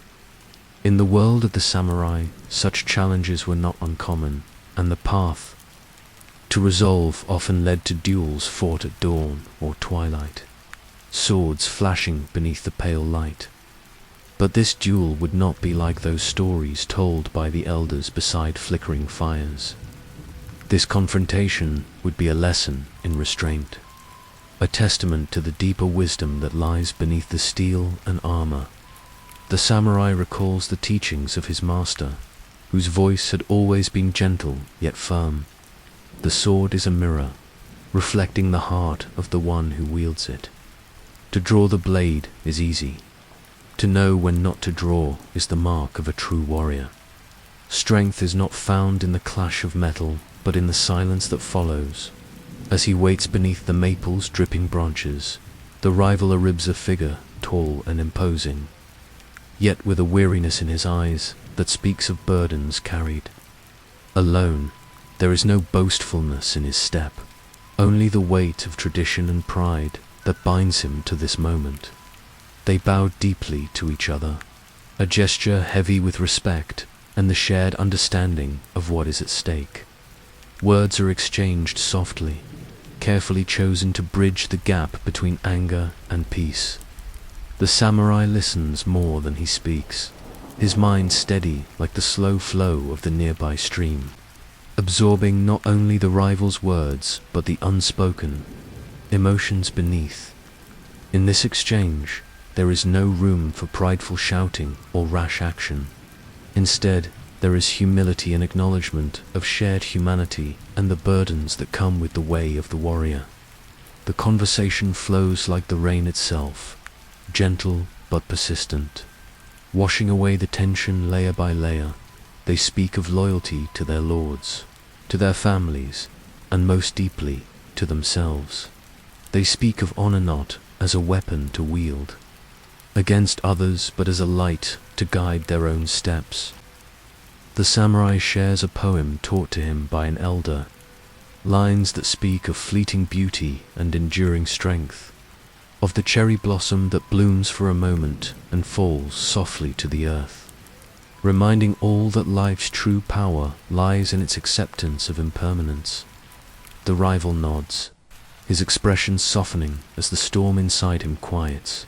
In the world of the samurai, such challenges were not uncommon, and the path to resolve often led to duels fought at dawn or twilight, swords flashing beneath the pale light. But this duel would not be like those stories told by the elders beside flickering fires. This confrontation would be a lesson in restraint, a testament to the deeper wisdom that lies beneath the steel and armor. The samurai recalls the teachings of his master, whose voice had always been gentle yet firm. The sword is a mirror, reflecting the heart of the one who wields it. To draw the blade is easy. To know when not to draw is the mark of a true warrior. Strength is not found in the clash of metal, but in the silence that follows. As he waits beneath the maple's dripping branches, the rival aribs a figure, tall and imposing, yet with a weariness in his eyes that speaks of burdens carried. Alone, there is no boastfulness in his step, only the weight of tradition and pride that binds him to this moment. They bow deeply to each other, a gesture heavy with respect and the shared understanding of what is at stake. Words are exchanged softly, carefully chosen to bridge the gap between anger and peace. The samurai listens more than he speaks, his mind steady like the slow flow of the nearby stream, absorbing not only the rival's words but the unspoken emotions beneath. In this exchange, there is no room for prideful shouting or rash action. Instead, there is humility and acknowledgement of shared humanity and the burdens that come with the way of the warrior. The conversation flows like the rain itself, gentle but persistent. Washing away the tension layer by layer, they speak of loyalty to their lords, to their families, and most deeply, to themselves. They speak of honor not as a weapon to wield against others, but as a light to guide their own steps. The samurai shares a poem taught to him by an elder, lines that speak of fleeting beauty and enduring strength, of the cherry blossom that blooms for a moment and falls softly to the earth, reminding all that life's true power lies in its acceptance of impermanence. The rival nods, his expression softening as the storm inside him quiets.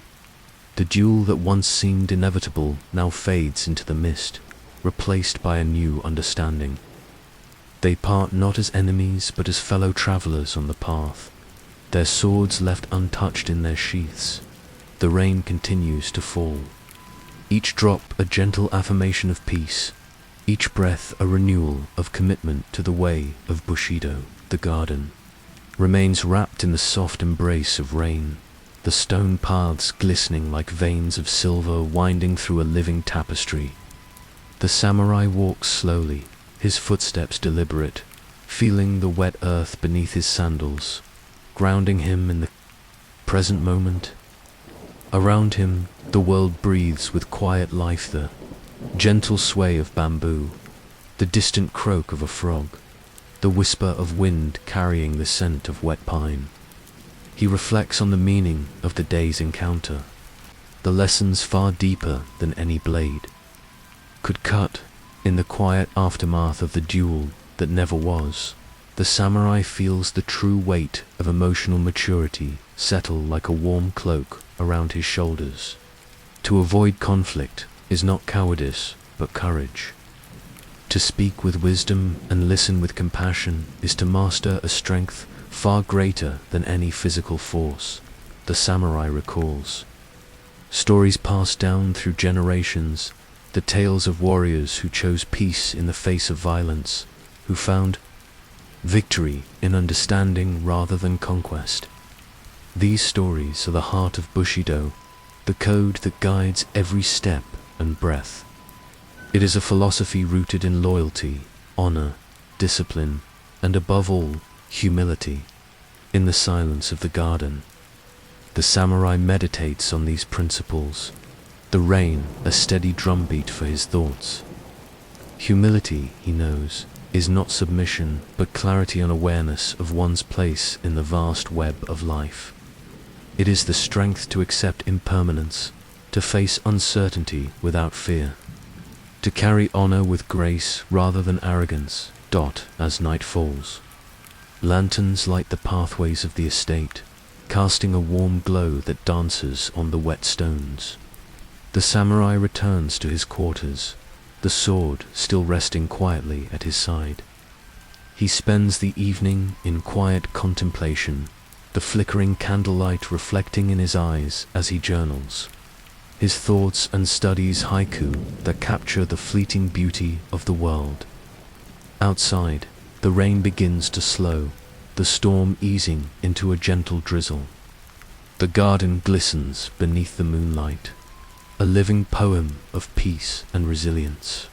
The duel that once seemed inevitable now fades into the mist, replaced by a new understanding. They part not as enemies but as fellow travelers on the path, their swords left untouched in their sheaths, the rain continues to fall. Each drop a gentle affirmation of peace, each breath a renewal of commitment to the way of bushidō. The garden remains wrapped in the soft embrace of rain, the stone paths glistening like veins of silver winding through a living tapestry. The samurai walks slowly, his footsteps deliberate, feeling the wet earth beneath his sandals, grounding him in the present moment. Around him, the world breathes with quiet life, the gentle sway of bamboo, the distant croak of a frog, the whisper of wind carrying the scent of wet pine. He reflects on the meaning of the day's encounter, the lessons far deeper than any blade could cut. In the quiet aftermath of the duel that never was, the samurai feels the true weight of emotional maturity settle like a warm cloak around his shoulders. To avoid conflict is not cowardice, but courage. To speak with wisdom and listen with compassion is to master a strength far greater than any physical force. The samurai recalls stories passed down through generations, the tales of warriors who chose peace in the face of violence, who found victory in understanding rather than conquest. These stories are the heart of bushidō, the code that guides every step and breath. It is a philosophy rooted in loyalty, honor, discipline, and above all, humility. In the silence of the garden, the samurai meditates on these principles, the rain a steady drumbeat for his thoughts. Humility, he knows, is not submission, but clarity and awareness of one's place in the vast web of life. It is the strength to accept impermanence, to face uncertainty without fear, to carry honor with grace rather than arrogance. As night falls, lanterns light the pathways of the estate, casting a warm glow that dances on the wet stones. The samurai returns to his quarters, the sword still resting quietly at his side. He spends the evening in quiet contemplation, the flickering candlelight reflecting in his eyes as he journals his thoughts and studies haiku that capture the fleeting beauty of the world. Outside, the rain begins to slow, the storm easing into a gentle drizzle. The garden glistens beneath the moonlight, a living poem of peace and resilience.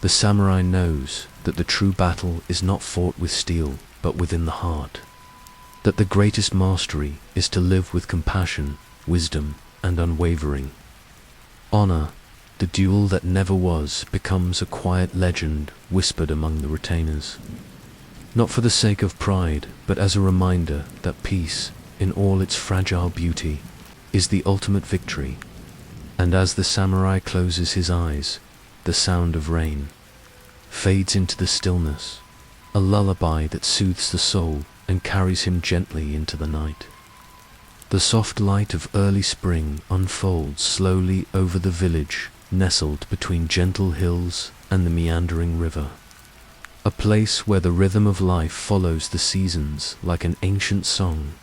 The samurai knows that the true battle is not fought with steel, but within the heart. That the greatest mastery is to live with compassion, wisdom, and unwavering honor. The duel that never was becomes a quiet legend whispered among the retainers, not for the sake of pride, but as a reminder that peace, in all its fragile beauty, is the ultimate victory. And as the samurai closes his eyes, the sound of rain fades into the stillness, a lullaby that soothes the soul and carries him gently into the night. The soft light of early spring unfolds slowly over the village, nestled between gentle hills and the meandering river. A place where the rhythm of life follows the seasons like an ancient song.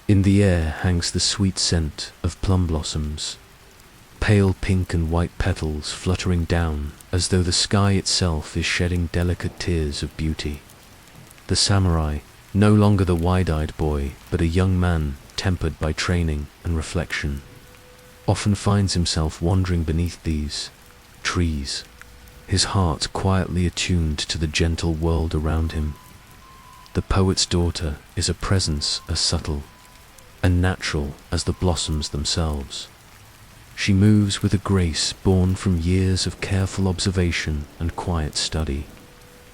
In the air hangs the sweet scent of plum blossoms, pale pink and white petals fluttering down as though the sky itself is shedding delicate tears of beauty. The samurai, no longer the wide-eyed boy, but a young man tempered by training and reflection, often finds himself wandering beneath these trees, his heart quietly attuned to the gentle world around him. The poet's daughter is a presence as subtle and natural as the blossoms themselves. She moves with a grace born from years of careful observation and quiet study,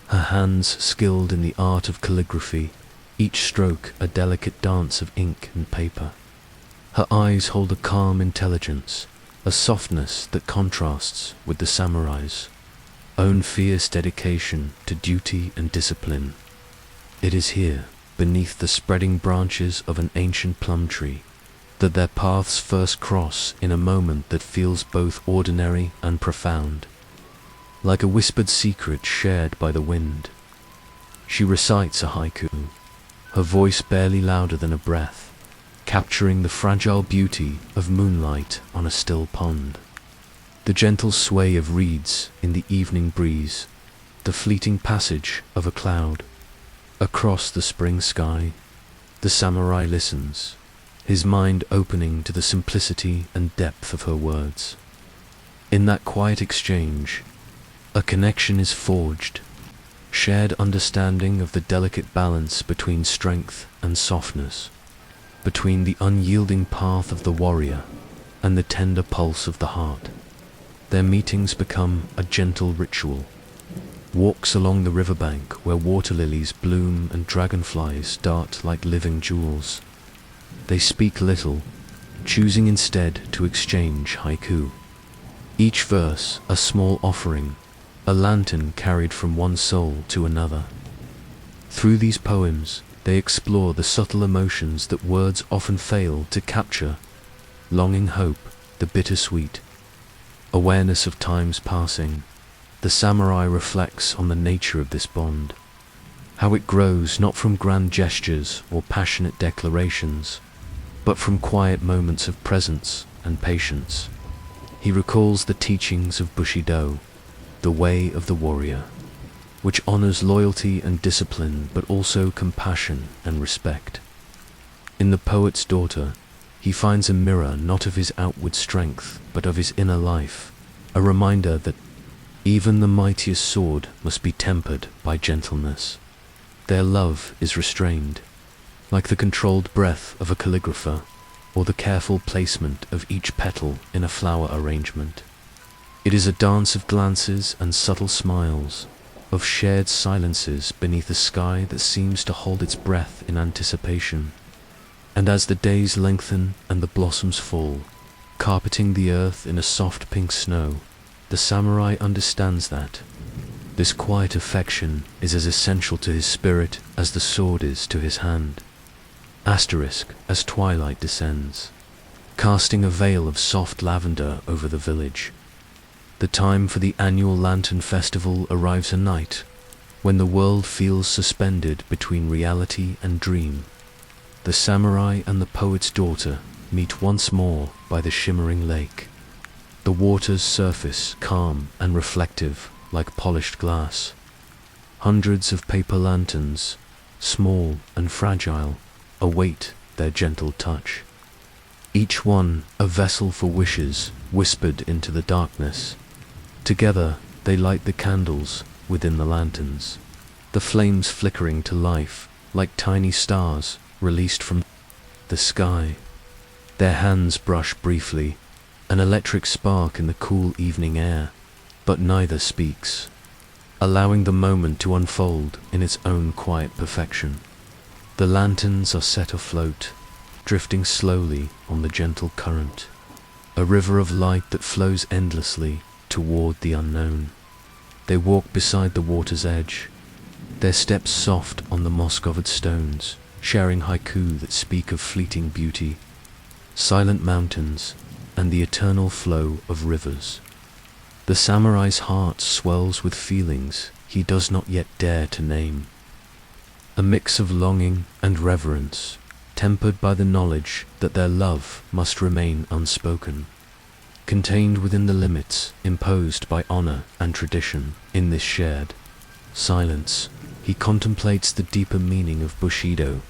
her hands skilled in the art of calligraphy, each stroke a delicate dance of ink and paper. Her eyes hold a calm intelligence, a softness that contrasts with the samurai's own fierce dedication to duty and discipline. It is here, beneath the spreading branches of an ancient plum tree, that their paths first cross in a moment that feels both ordinary and profound, like a whispered secret shared by the wind. She recites a haiku, her voice barely louder than a breath, capturing the fragile beauty of moonlight on a still pond. The gentle sway of reeds in the evening breeze, the fleeting passage of a cloud across the spring sky. The samurai listens, his mind opening to the simplicity and depth of her words. In that quiet exchange, a connection is forged, shared understanding of the delicate balance between strength and softness, between the unyielding path of the warrior and the tender pulse of the heart. Their meetings become a gentle ritual. Walks along the riverbank where water lilies bloom and dragonflies dart like living jewels. They speak little, choosing instead to exchange haiku. Each verse a small offering, a lantern carried from one soul to another. Through these poems, they explore the subtle emotions that words often fail to capture: longing, hope, the bittersweet, awareness of time's passing. The samurai reflects on the nature of this bond, how it grows not from grand gestures or passionate declarations, but from quiet moments of presence and patience. He recalls the teachings of bushidō, the way of the warrior, which honors loyalty and discipline but also compassion and respect. In the poet's daughter, he finds a mirror not of his outward strength but of his inner life, a reminder that even the mightiest sword must be tempered by gentleness. Their love is restrained, like the controlled breath of a calligrapher, or the careful placement of each petal in a flower arrangement. It is a dance of glances and subtle smiles, of shared silences beneath a sky that seems to hold its breath in anticipation. And as the days lengthen and the blossoms fall, carpeting the earth in a soft pink snow, the samurai understands that this quiet affection is as essential to his spirit as the sword is to his hand. Asterisk as twilight descends, casting a veil of soft lavender over the village. The time for the annual Lantern Festival arrives a night when the world feels suspended between reality and dream. The samurai and the poet's daughter meet once more by the shimmering lake. The water's surface calm and reflective like polished glass. Hundreds of paper lanterns, small and fragile, await their gentle touch. Each one a vessel for wishes whispered into the darkness. Together they light the candles within the lanterns, the flames flickering to life like tiny stars released from the sky. Their hands brush briefly, an electric spark in the cool evening air, but neither speaks, allowing the moment to unfold in its own quiet perfection. The lanterns are set afloat, drifting slowly on the gentle current, a river of light that flows endlessly toward the unknown. They walk beside the water's edge, their steps soft on the moss-covered stones, sharing haiku that speak of fleeting beauty, silent mountains, and the eternal flow of rivers. The samurai's heart swells with feelings he does not yet dare to name, a mix of longing and reverence, tempered by the knowledge that their love must remain unspoken, contained within the limits imposed by honor and tradition. In this shared silence, he contemplates the deeper meaning of bushidō,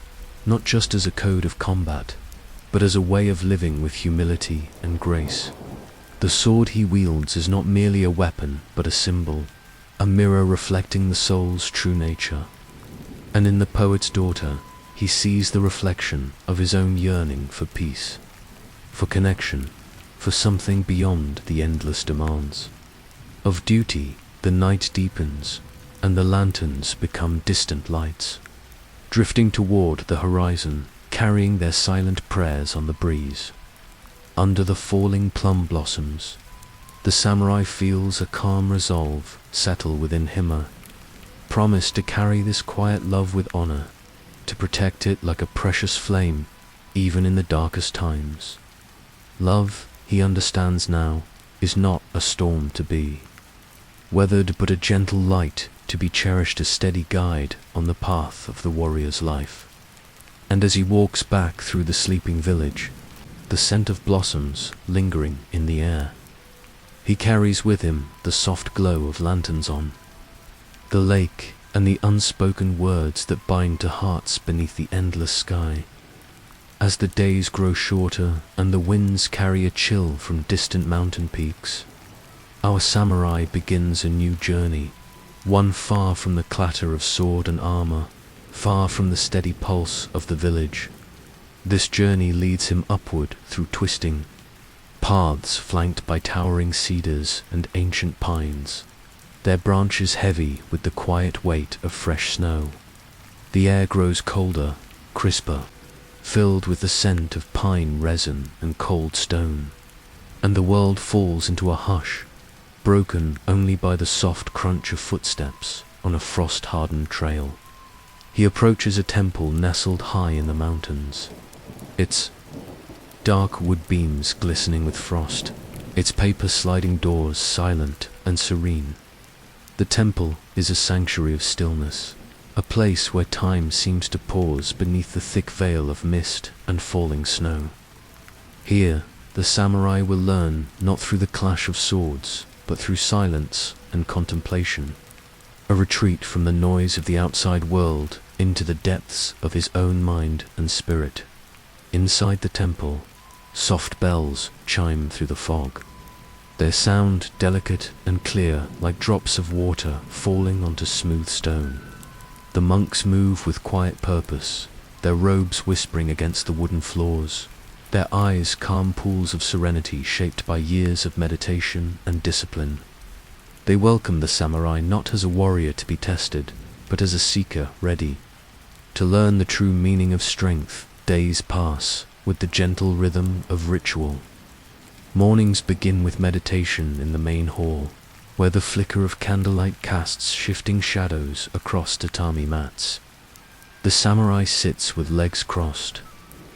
not just as a code of combat, but as a way of living with humility and grace. The sword he wields is not merely a weapon, but a symbol, a mirror reflecting the soul's true nature. And in the poet's daughter, he sees the reflection of his own yearning for peace, for connection, for something beyond the endless demands of duty. The night deepens, and the lanterns become distant lights, drifting toward the horizon, carrying their silent prayers on the breeze. Under the falling plum blossoms, the samurai feels a calm resolve settle within him, promise to carry this quiet love with honor, to protect it like a precious flame, even in the darkest times. Love, he understands now, is not a storm to be weathered, but a gentle light to be cherished, a steady guide on the path of the warrior's life. And as he walks back through the sleeping village, the scent of blossoms lingering in the air, he carries with him the soft glow of lanterns on, the lake, and the unspoken words that bind to hearts beneath the endless sky. As the days grow shorter and the winds carry a chill from distant mountain peaks, our samurai begins a new journey, one far from the clatter of sword and armor, far from the steady pulse of the village. This journey leads him upward through twisting paths flanked by towering cedars and ancient pines, their branches heavy with the quiet weight of fresh snow. The air grows colder, crisper, filled with the scent of pine resin and cold stone, and the world falls into a hush, broken only by the soft crunch of footsteps on a frost-hardened trail. He approaches a temple nestled high in the mountains, its dark wood beams glistening with frost, its paper sliding doors silent and serene. The temple is a sanctuary of stillness, a place where time seems to pause beneath the thick veil of mist and falling snow. Here, the samurai will learn not through the clash of swords, but through silence and contemplation, a retreat from the noise of the outside world into the depths of his own mind and spirit. Inside the temple, soft bells chime through the fog, their sound delicate and clear like drops of water falling onto smooth stone. The monks move with quiet purpose, their robes whispering against the wooden floors, their eyes calm pools of serenity shaped by years of meditation and discipline. They welcome the samurai not as a warrior to be tested, but as a seeker ready to learn the true meaning of strength. Days pass with the gentle rhythm of ritual. Mornings begin with meditation in the main hall, where the flicker of candlelight casts shifting shadows across tatami mats. The samurai sits with legs crossed,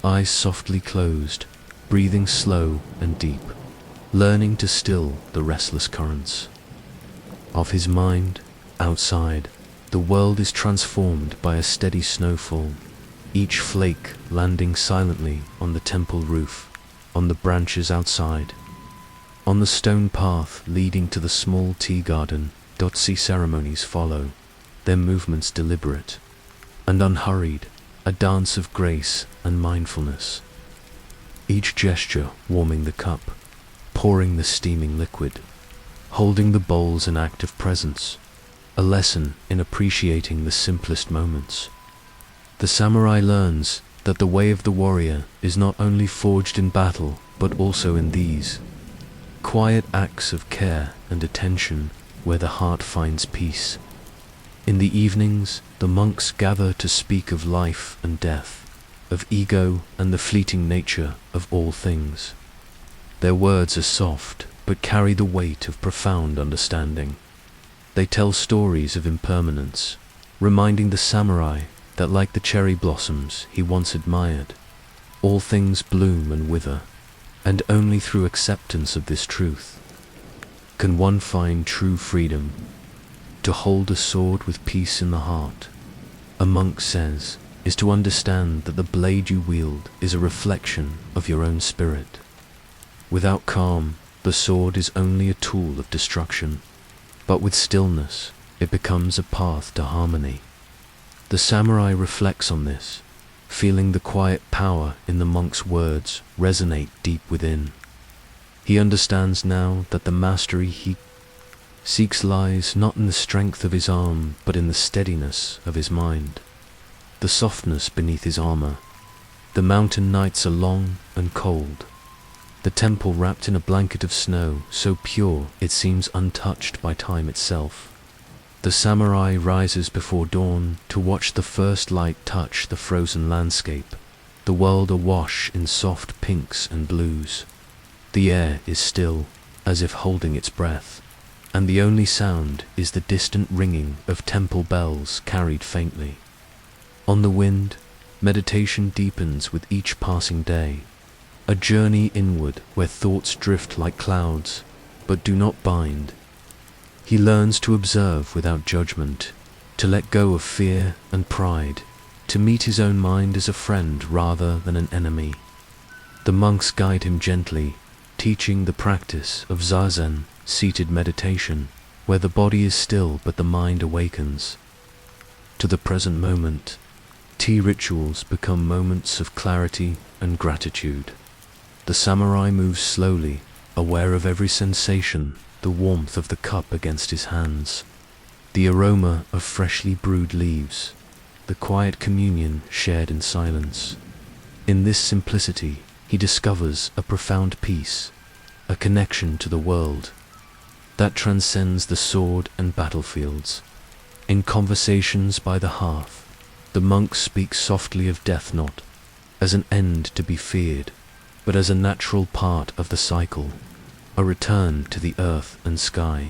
eyes softly closed, breathing slow and deep, learning to still the restless currents of his mind. Outside, the world is transformed by a steady snowfall, each flake landing silently on the temple roof, on the branches outside, on the stone path leading to the small tea garden. Dotsi ceremonies follow, their movements deliberate and unhurried, a dance of grace and mindfulness. Each gesture warming the cup, pouring the steaming liquid, holding the bowls an act of presence, a lesson in appreciating the simplest moments. The samurai learns that the way of the warrior is not only forged in battle, but also in these quiet acts of care and attention where the heart finds peace. In the evenings, the monks gather to speak of life and death, of ego and the fleeting nature of all things. Their words are soft, but carry the weight of profound understanding. They tell stories of impermanence, reminding the samurai that like the cherry blossoms he once admired, all things bloom and wither, and only through acceptance of this truth can one find true freedom. To hold a sword with peace in the heart, a monk says, is to understand that the blade you wield is a reflection of your own spirit. Without calm, the sword is only a tool of destruction, but with stillness, it becomes a path to harmony. The samurai reflects on this, feeling the quiet power in the monk's words resonate deep within. He understands now that the mastery he seeks lies not in the strength of his arm, but in the steadiness of his mind, the softness beneath his armor. The mountain nights are long and cold, the temple wrapped in a blanket of snow, so pure it seems untouched by time itself. The samurai rises before dawn to watch the first light touch the frozen landscape, the world awash in soft pinks and blues. The air is still, as if holding its breath, and the only sound is the distant ringing of temple bells carried faintly. On the wind, meditation deepens with each passing day, a journey inward where thoughts drift like clouds, but do not bind. He learns to observe without judgment, to let go of fear and pride, to meet his own mind as a friend rather than an enemy. The monks guide him gently, teaching the practice of zazen, seated meditation, where the body is still but the mind awakens. To the present moment, tea rituals become moments of clarity and gratitude. The samurai moves slowly, aware of every sensation, the warmth of the cup against his hands, the aroma of freshly brewed leaves, the quiet communion shared in silence. In this simplicity, he discovers a profound peace, a connection to the world that transcends the sword and battlefields. In conversations by the hearth, the monks speak softly of death not as an end to be feared, but as a natural part of the cycle, a return to the earth and sky.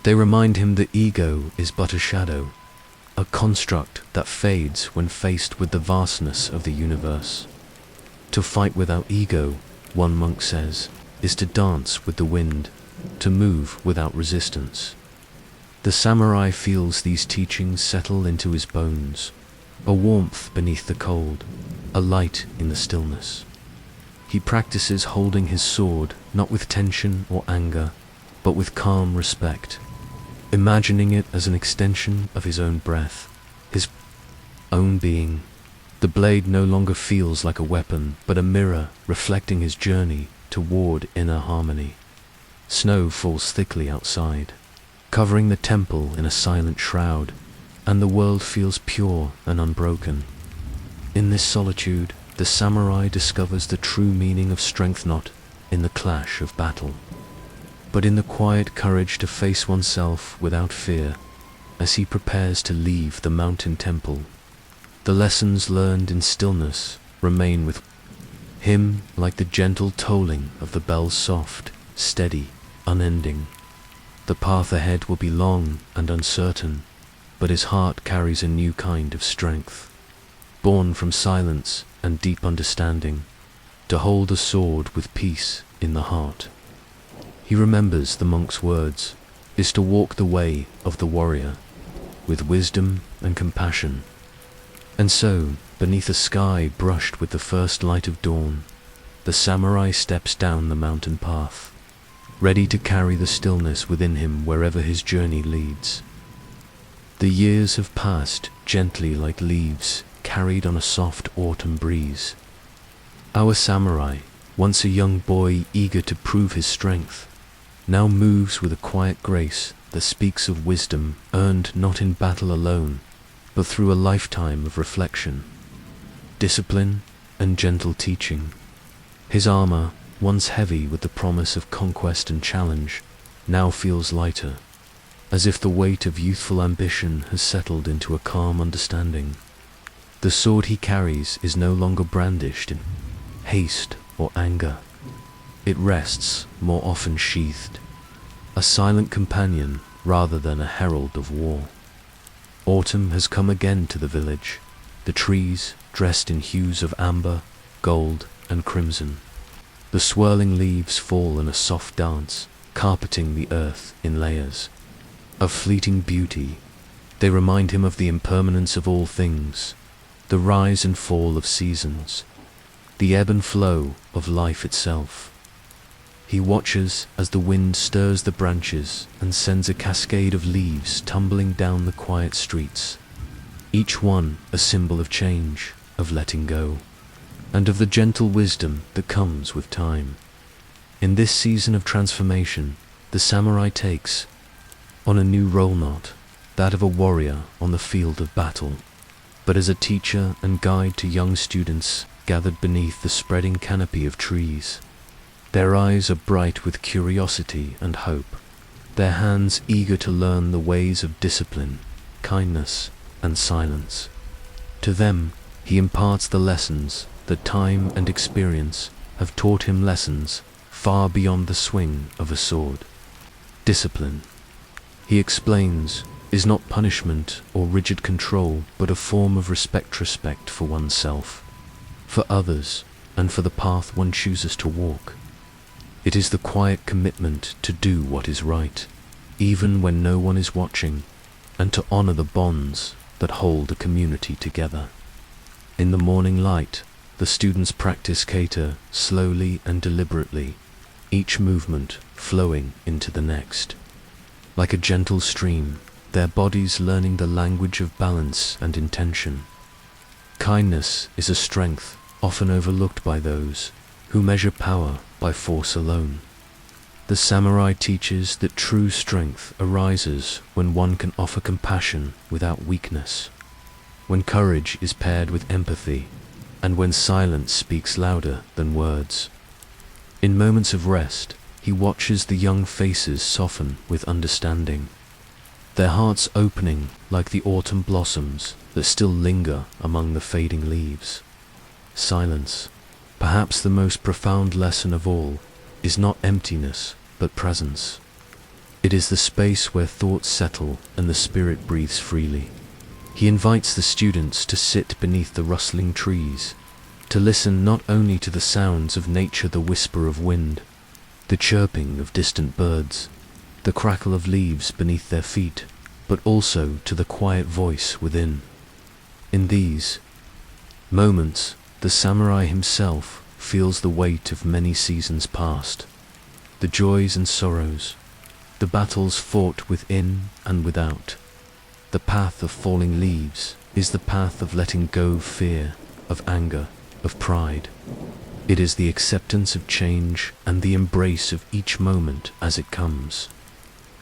They remind him that ego is but a shadow, a construct that fades when faced with the vastness of the universe. To fight without ego, one monk says, is to dance with the wind, to move without resistance. The samurai feels these teachings settle into his bones, a warmth beneath the cold, a light in the stillness. He practices holding his sword not with tension or anger, but with calm respect, imagining it as an extension of his own breath, his own being. The blade no longer feels like a weapon, but a mirror reflecting his journey toward inner harmony. Snow falls thickly outside, covering the temple in a silent shroud, and the world feels pure and unbroken. In this solitude, the samurai discovers the true meaning of strength not in the clash of battle, but in the quiet courage to face oneself without fear. As he prepares to leave the mountain temple, the lessons learned in stillness remain with him like the gentle tolling of the bells, soft, steady, unending. The path ahead will be long and uncertain, but his heart carries a new kind of strength, born from silence and deep understanding, to hold a sword with peace in the heart. He remembers the monk's words, is to walk the way of the warrior, with wisdom and compassion. And so, beneath a sky brushed with the first light of dawn, the samurai steps down the mountain path, ready to carry the stillness within him wherever his journey leads. The years have passed gently like leaves carried on a soft autumn breeze. Our samurai, once a young boy eager to prove his strength, now moves with a quiet grace that speaks of wisdom earned not in battle alone, but through a lifetime of reflection, discipline, and gentle teaching. His armor, once heavy with the promise of conquest and challenge, now feels lighter, as if the weight of youthful ambition has settled into a calm understanding. The sword he carries is no longer brandished in haste or anger. It rests, more often sheathed, a silent companion rather than a herald of war. Autumn has come again to the village, the trees dressed in hues of amber, gold, and crimson. The swirling leaves fall in a soft dance, carpeting the earth in layers. Of fleeting beauty, they remind him of the impermanence of all things, the rise and fall of seasons, the ebb and flow of life itself. He watches as the wind stirs the branches and sends a cascade of leaves tumbling down the quiet streets, each one a symbol of change, of letting go, and of the gentle wisdom that comes with time. In this season of transformation, the samurai takes on a new role, not that of a warrior on the field of battle, but as a teacher and guide to young students gathered beneath the spreading canopy of trees. Their eyes are bright with curiosity and hope, their hands eager to learn the ways of discipline, kindness, and silence. To them, he imparts the lessons that time and experience have taught him, lessons far beyond the swing of a sword. Discipline, he explains, is not punishment or rigid control, but a form of respect for oneself, for others, and for the path one chooses to walk. It is the quiet commitment to do what is right, even when no one is watching, and to honor the bonds that hold a community together. In the morning light, the students practice kata slowly and deliberately, each movement flowing into the next. Like a gentle stream, their bodies learning the language of balance and intention. Kindness is a strength often overlooked by those who measure power by force alone. The samurai teaches that true strength arises when one can offer compassion without weakness, when courage is paired with empathy, and when silence speaks louder than words. In moments of rest, he watches the young faces soften with understanding, their hearts opening like the autumn blossoms that still linger among the fading leaves. Silence, perhaps the most profound lesson of all, is not emptiness but presence. It is the space where thoughts settle and the spirit breathes freely. He invites the students to sit beneath the rustling trees, to listen not only to the sounds of nature, the whisper of wind, the chirping of distant birds, the crackle of leaves beneath their feet, but also to the quiet voice within. In these moments, the samurai himself feels the weight of many seasons past, the joys and sorrows, the battles fought within and without. The path of falling leaves is the path of letting go of fear, of anger, of pride. It is the acceptance of change and the embrace of each moment as it comes.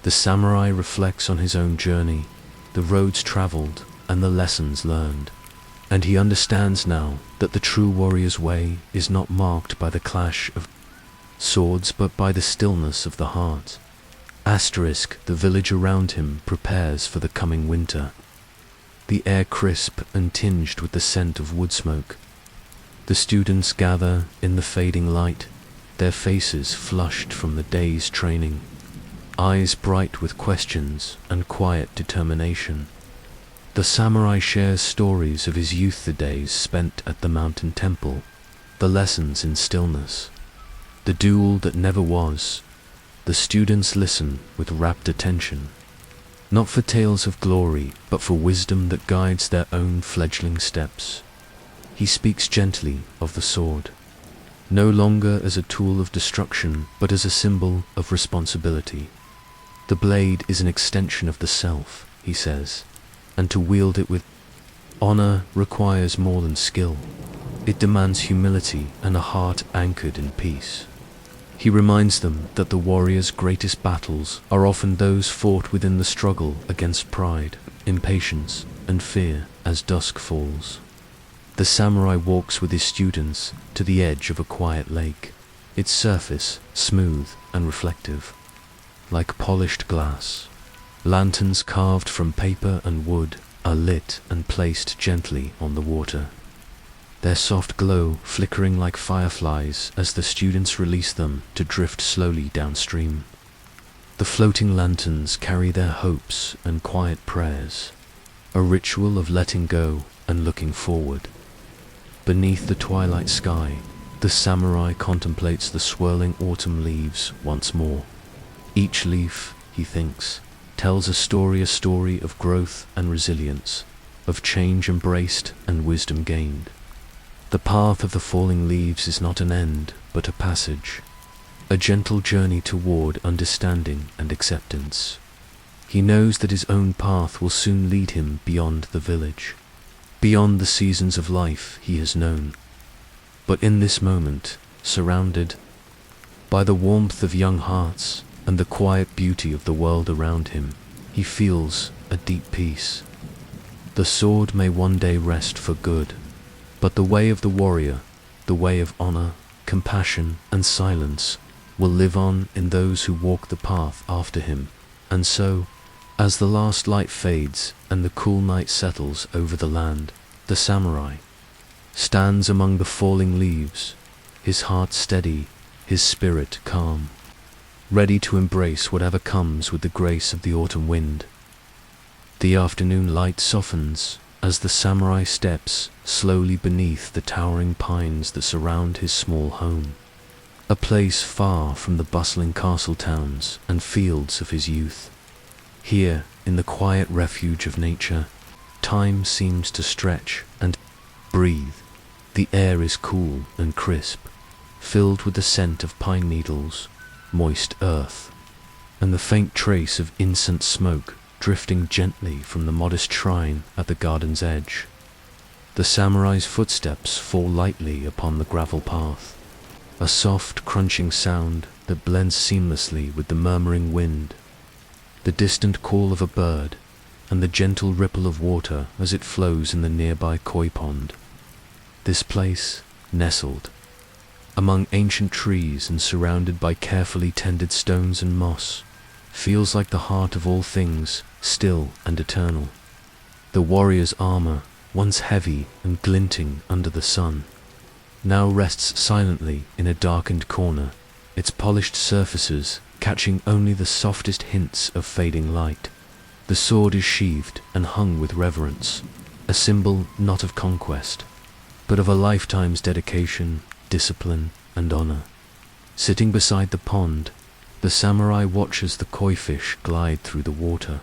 The samurai reflects on his own journey, the roads traveled and the lessons learned, and he understands now that the true warrior's way is not marked by the clash of swords but by the stillness of the heart. The village around him prepares for the coming winter. The air crisp and tinged with the scent of wood smoke. The students gather in the fading light, their faces flushed from the day's training, eyes bright with questions and quiet determination. The samurai shares stories of his youth, the days spent at the mountain temple, the lessons in stillness, the duel that never was. The students listen with rapt attention, not for tales of glory, but for wisdom that guides their own fledgling steps. He speaks gently of the sword, no longer as a tool of destruction, but as a symbol of responsibility. The blade is an extension of the self, he says, and to wield it with honor requires more than skill. It demands humility and a heart anchored in peace. He reminds them that the warrior's greatest battles are often those fought within the struggle against pride, impatience, and fear as dusk falls. The samurai walks with his students to the edge of a quiet lake, its surface smooth and reflective, like polished glass. Lanterns carved from paper and wood are lit and placed gently on the water, their soft glow flickering like fireflies as the students release them to drift slowly downstream. The floating lanterns carry their hopes and quiet prayers, a ritual of letting go and looking forward. Beneath the twilight sky, the samurai contemplates the swirling autumn leaves once more. Each leaf, he thinks, tells a story of growth and resilience, of change embraced and wisdom gained. The path of the falling leaves is not an end, but a passage, a gentle journey toward understanding and acceptance. He knows that his own path will soon lead him beyond the village, beyond the seasons of life he has known. But in this moment, surrounded by the warmth of young hearts and the quiet beauty of the world around him, he feels a deep peace. The sword may one day rest for good, but the way of the warrior, the way of honor, compassion, and silence, will live on in those who walk the path after him. And so, as the last light fades and the cool night settles over the land, the samurai stands among the falling leaves, his heart steady, his spirit calm, ready to embrace whatever comes with the grace of the autumn wind. The afternoon light softens as the samurai steps slowly beneath the towering pines that surround his small home, a place far from the bustling castle towns and fields of his youth. Here, in the quiet refuge of nature, Time seems to stretch and breathe. The air is cool and crisp, filled with the scent of pine needles, moist earth, and the faint trace of incense smoke drifting gently from the modest shrine at the garden's edge. The samurai's footsteps fall lightly upon the gravel path, a soft crunching sound that blends seamlessly with the murmuring wind, the distant call of a bird, and the gentle ripple of water as it flows in the nearby koi pond. This place, nestled among ancient trees and surrounded by carefully tended stones and moss, feels like the heart of all things still and eternal. The warrior's armor, once heavy and glinting under the sun, now rests silently in a darkened corner, its polished surfaces catching only the softest hints of fading light. The sword is sheathed and hung with reverence, a symbol not of conquest, but of a lifetime's dedication, discipline, and honor. Sitting beside the pond, the samurai watches the koi fish glide through the water,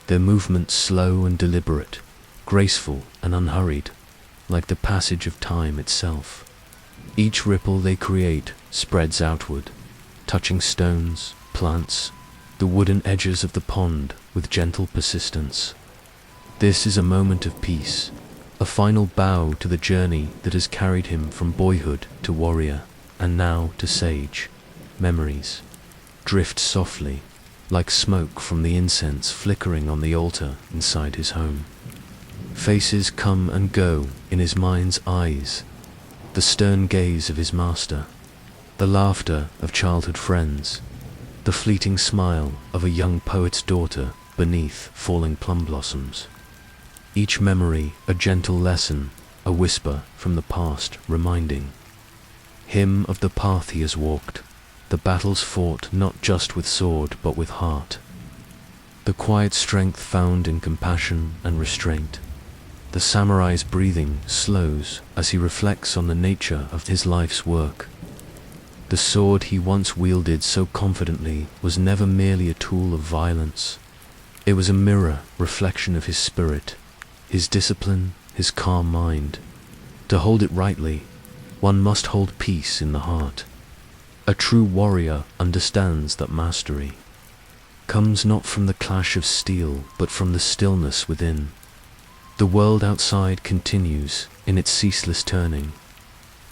their movements slow and deliberate, graceful and unhurried, like the passage of time itself. Each ripple they create spreads outward, touching stones, plants, the wooden edges of the pond with gentle persistence. This is a moment of peace, a final bow to the journey that has carried him from boyhood to warrior, and now to sage. Memories drift softly, like smoke from the incense flickering on the altar inside his home. Faces come and go in his mind's eyes, the stern gaze of his master, the laughter of childhood friends, the fleeting smile of a young poet's daughter beneath falling plum blossoms. Each memory a gentle lesson, a whisper from the past reminding him of the path he has walked, the battles fought not just with sword but with heart, the quiet strength found in compassion and restraint. The samurai's breathing slows as he reflects on the nature of his life's work. The sword he once wielded so confidently was never merely a tool of violence. It was a mirror reflection of his spirit, his discipline, his calm mind. To hold it rightly, one must hold peace in the heart. A true warrior understands that mastery comes not from the clash of steel, but from the stillness within. The world outside continues in its ceaseless turning.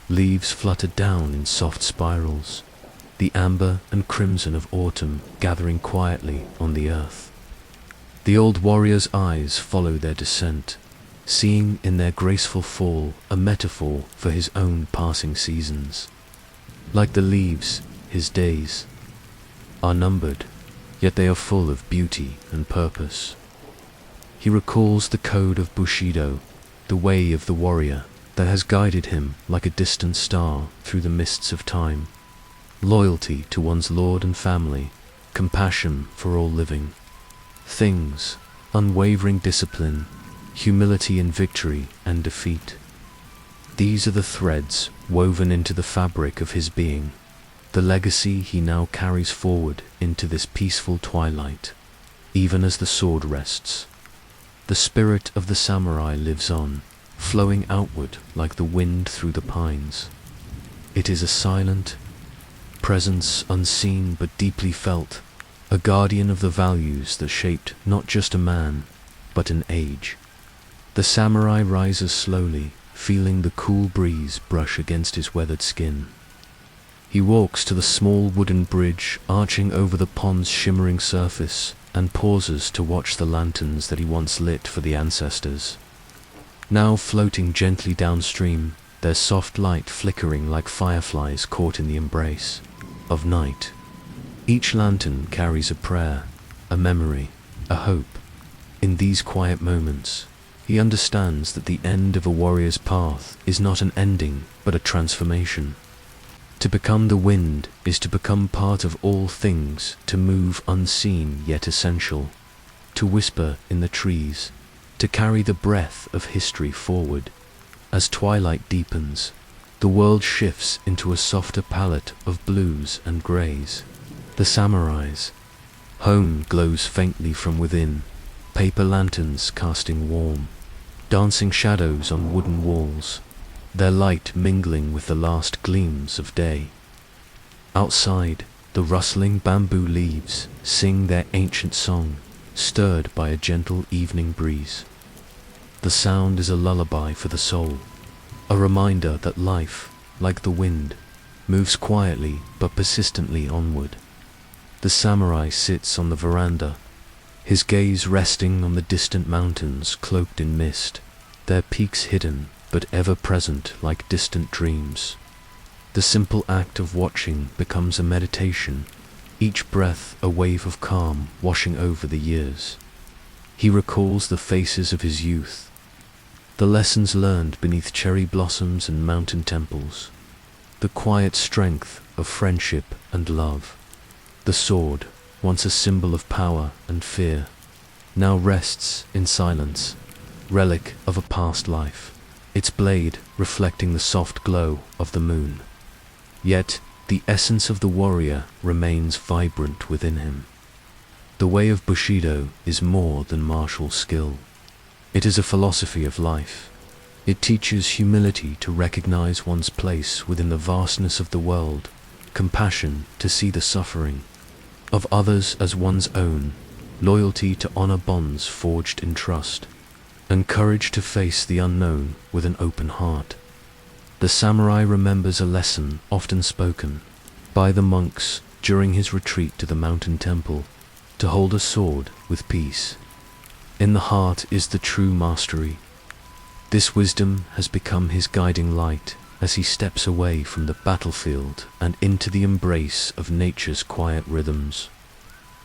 Leaves flutter down in soft spirals, the amber and crimson of autumn gathering quietly on the earth. The old warrior's eyes follow their descent, seeing in their graceful fall a metaphor for his own passing seasons. Like the leaves, his days are numbered, yet they are full of beauty and purpose. He recalls the code of bushidō, the way of the warrior, that has guided him like a distant star through the mists of time. Loyalty to one's lord and family, compassion for all living things, unwavering discipline, humility in victory and defeat. These are the threads woven into the fabric of his being, the legacy he now carries forward into this peaceful twilight. Even as the sword rests, the spirit of the samurai lives on, flowing outward like the wind through the pines. It is a silent presence, unseen but deeply felt, a guardian of the values that shaped not just a man, but an age. The samurai rises slowly, feeling the cool breeze brush against his weathered skin. He walks to the small wooden bridge arching over the pond's shimmering surface and pauses to watch the lanterns that he once lit for the ancestors. Now floating gently downstream, their soft light flickering like fireflies caught in the embrace of night. Each lantern carries a prayer, a memory, a hope. In these quiet moments, he understands that the end of a warrior's path is not an ending, but a transformation. To become the wind is to become part of all things, to move unseen yet essential, to whisper in the trees, to carry the breath of history forward. As twilight deepens, the world shifts into a softer palette of blues and greys. The samurai's home glows faintly from within, paper lanterns casting warm, dancing shadows on wooden walls, their light mingling with the last gleams of day. Outside, the rustling bamboo leaves sing their ancient song, stirred by a gentle evening breeze. The sound is a lullaby for the soul, a reminder that life, like the wind, moves quietly but persistently onward. The samurai sits on the veranda, his gaze resting on the distant mountains cloaked in mist, their peaks hidden but ever present like distant dreams. The simple act of watching becomes a meditation, each breath a wave of calm washing over the years. He recalls the faces of his youth, the lessons learned beneath cherry blossoms and mountain temples, the quiet strength of friendship and love. The sword, once a symbol of power and fear, now rests in silence, relic of a past life, its blade reflecting the soft glow of the moon. Yet, the essence of the warrior remains vibrant within him. The way of bushidō is more than martial skill. It is a philosophy of life. It teaches humility to recognize one's place within the vastness of the world, compassion to see the suffering of others as one's own, loyalty to honor bonds forged in trust, and courage to face the unknown with an open heart. The samurai remembers a lesson often spoken by the monks during his retreat to the mountain temple, to hold a sword with peace. In the heart is the true mastery. This wisdom has become his guiding light as he steps away from the battlefield and into the embrace of nature's quiet rhythms.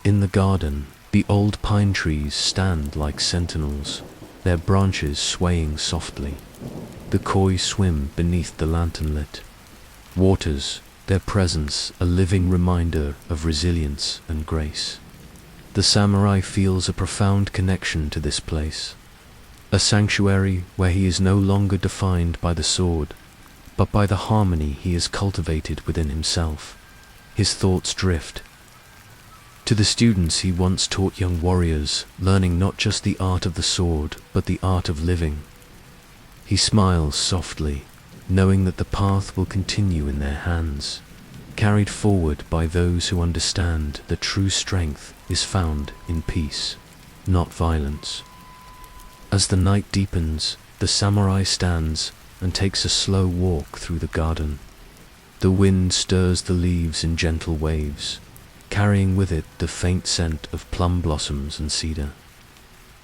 In the garden, the old pine trees stand like sentinels, their branches swaying softly. The koi swim beneath the lantern-lit waters, their presence a living reminder of resilience and grace. The samurai feels a profound connection to this place, a sanctuary where he is no longer defined by the sword, but by the harmony he has cultivated within himself. His thoughts drift to the students he once taught, young warriors, learning not just the art of the sword, but the art of living. He smiles softly, knowing that the path will continue in their hands, carried forward by those who understand that true strength is found in peace, not violence. As the night deepens, the samurai stands and takes a slow walk through the garden. The wind stirs the leaves in gentle waves, carrying with it the faint scent of plum blossoms and cedar.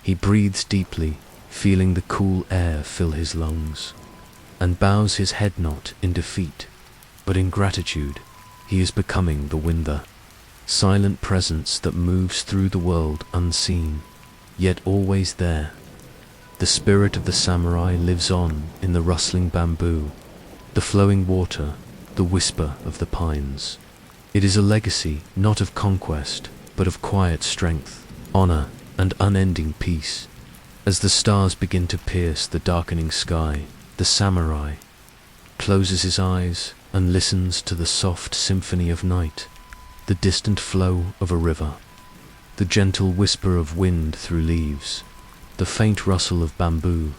He breathes deeply, feeling the cool air fill his lungs, and bows his head not in defeat, but in gratitude. He is becoming the winder, silent presence that moves through the world unseen, yet always there. The spirit of the samurai lives on in the rustling bamboo, the flowing water, the whisper of the pines. It is a legacy not of conquest, but of quiet strength, honor, and unending peace. As the stars begin to pierce the darkening sky, the samurai closes his eyes and listens to the soft symphony of night, the distant flow of a river, the gentle whisper of wind through leaves, the faint rustle of bamboo.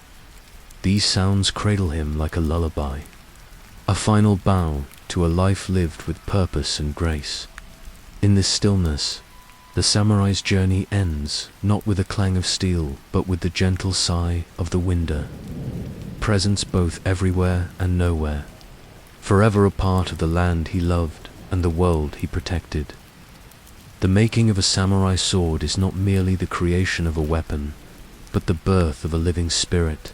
These sounds cradle him like a lullaby, a final bow to a life lived with purpose and grace. In this stillness, the samurai's journey ends not with a clang of steel, but with the gentle sigh of the winder, presence both everywhere and nowhere, forever a part of the land he loved and the world he protected. The making of a samurai sword is not merely the creation of a weapon, but the birth of a living spirit,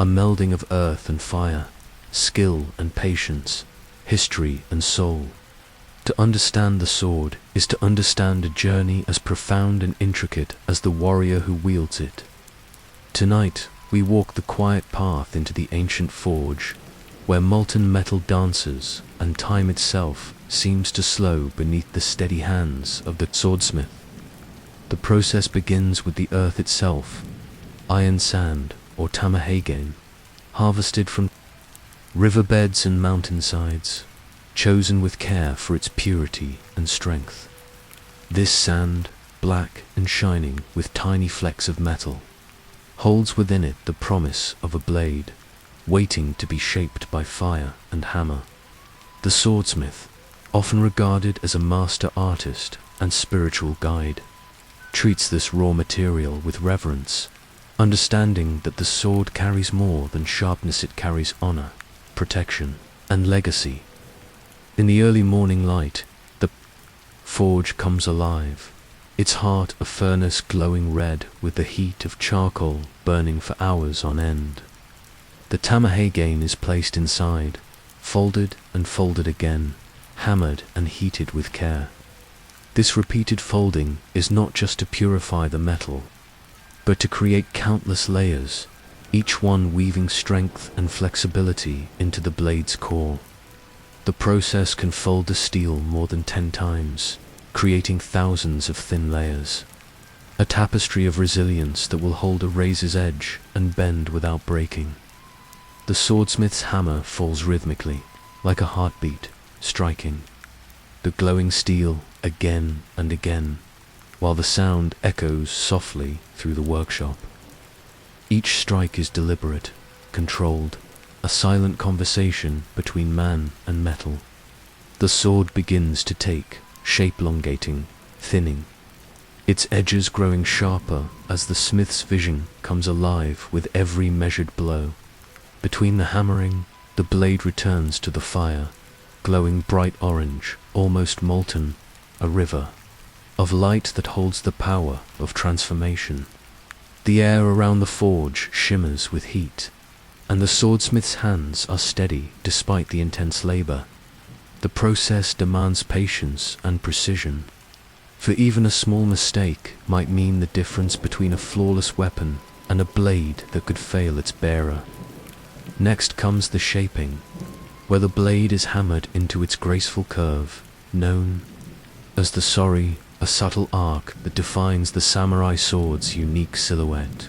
a melding of earth and fire, skill and patience, history and soul. To understand the sword is to understand a journey as profound and intricate as the warrior who wields it. Tonight, we walk the quiet path into the ancient forge, where molten metal dances and time itself seems to slow beneath the steady hands of the swordsmith. The process begins with the earth itself, iron sand or tamahagen, harvested from riverbeds and mountainsides, chosen with care for its purity and strength. This sand, black and shining with tiny flecks of metal, holds within it the promise of a blade, waiting to be shaped by fire and hammer. The swordsmith, often regarded as a master artist and spiritual guide, treats this raw material with reverence, understanding that the sword carries more than sharpness. It carries honor, protection, and legacy. In the early morning light, the forge comes alive, its heart a furnace glowing red with the heat of charcoal burning for hours on end. The tamahagane is placed inside, folded and folded again, hammered and heated with care. This repeated folding is not just to purify the metal, but to create countless layers, each one weaving strength and flexibility into the blade's core. The process can fold the steel more than 10 times, creating thousands of thin layers. A tapestry of resilience that will hold a razor's edge and bend without breaking. The swordsmith's hammer falls rhythmically, like a heartbeat, striking the glowing steel again and again, while the sound echoes softly through the workshop. Each strike is deliberate, controlled, a silent conversation between man and metal. The sword begins to take shape, elongating, thinning, its edges growing sharper as the smith's vision comes alive with every measured blow. Between the hammering, the blade returns to the fire, glowing bright orange, almost molten, a river of light that holds the power of transformation. The air around the forge shimmers with heat, and the swordsmith's hands are steady despite the intense labor. The process demands patience and precision, for even a small mistake might mean the difference between a flawless weapon and a blade that could fail its bearer. Next comes the shaping, where the blade is hammered into its graceful curve, known as the sori, a subtle arc that defines the samurai sword's unique silhouette.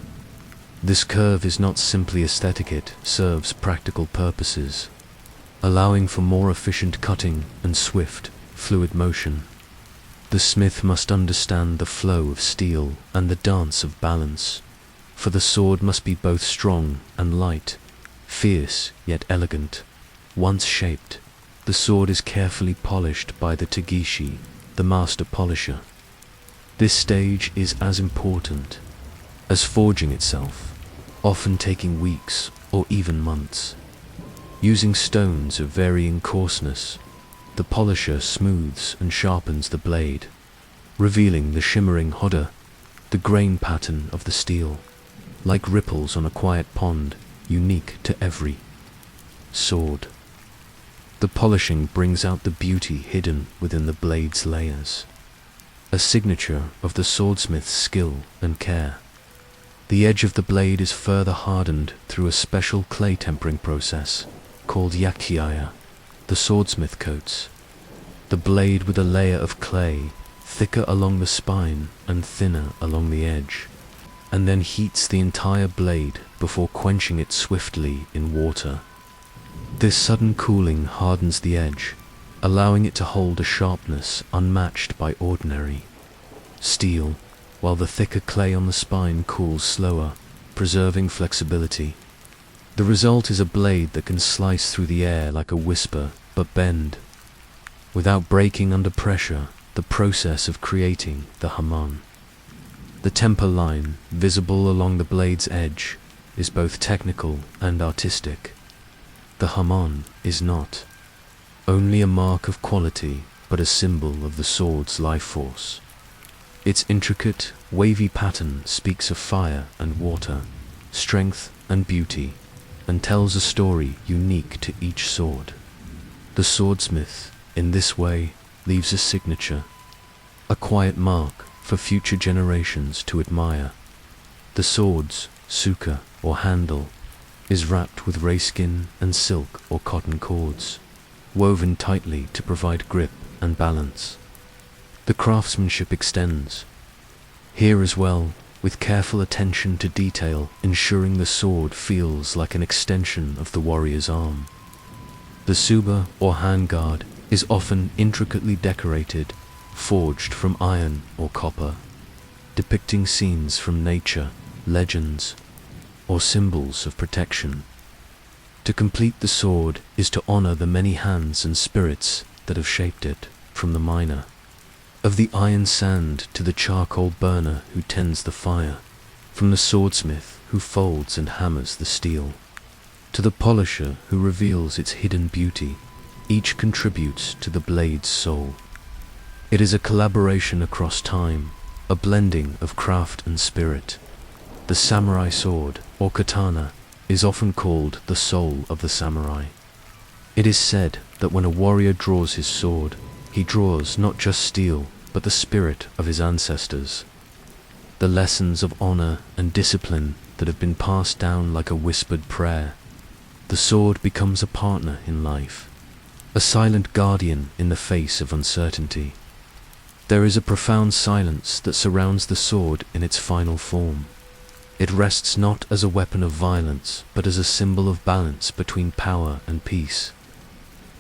This curve is not simply aesthetic, it serves practical purposes, allowing for more efficient cutting and swift, fluid motion. The smith must understand the flow of steel and the dance of balance, for the sword must be both strong and light, fierce yet elegant. Once shaped, the sword is carefully polished by the tagishi, the master polisher. This stage is as important as forging itself, often taking weeks or even months. Using stones of varying coarseness, the polisher smooths and sharpens the blade, revealing the shimmering hoda, the grain pattern of the steel, like ripples on a quiet pond, unique to every sword. The polishing brings out the beauty hidden within the blade's layers, a signature of the swordsmith's skill and care. The edge of the blade is further hardened through a special clay tempering process called yakiaya. The swordsmith coats the blade with a layer of clay, thicker along the spine and thinner along the edge, and then heats the entire blade before quenching it swiftly in water. This sudden cooling hardens the edge, allowing it to hold a sharpness unmatched by ordinary steel, while the thicker clay on the spine cools slower, preserving flexibility. The result is a blade that can slice through the air like a whisper, but bend without breaking under pressure. The process of creating the hamon, the temper line visible along the blade's edge, is both technical and artistic. The hamon is not only a mark of quality, but a symbol of the sword's life force. Its intricate, wavy pattern speaks of fire and water, strength and beauty, and tells a story unique to each sword. The swordsmith, in this way, leaves a signature, a quiet mark for future generations to admire. The sword's suka, or handle, is wrapped with rayskin and silk or cotton cords, woven tightly to provide grip and balance. The craftsmanship extends here as well, with careful attention to detail, ensuring the sword feels like an extension of the warrior's arm. The tsuba, or handguard, is often intricately decorated, forged from iron or copper, depicting scenes from nature, legends, or symbols of protection. To complete the sword is to honor the many hands and spirits that have shaped it, from the miner of the iron sand to the charcoal burner who tends the fire, from the swordsmith who folds and hammers the steel, to the polisher who reveals its hidden beauty. Each contributes to the blade's soul. It is a collaboration across time, a blending of craft and spirit. The samurai sword, or katana, is often called the soul of the samurai. It is said that when a warrior draws his sword, he draws not just steel, but the spirit of his ancestors. The lessons of honor and discipline that have been passed down like a whispered prayer. The sword becomes a partner in life, a silent guardian in the face of uncertainty. There is a profound silence that surrounds the sword in its final form. It rests not as a weapon of violence, but as a symbol of balance between power and peace.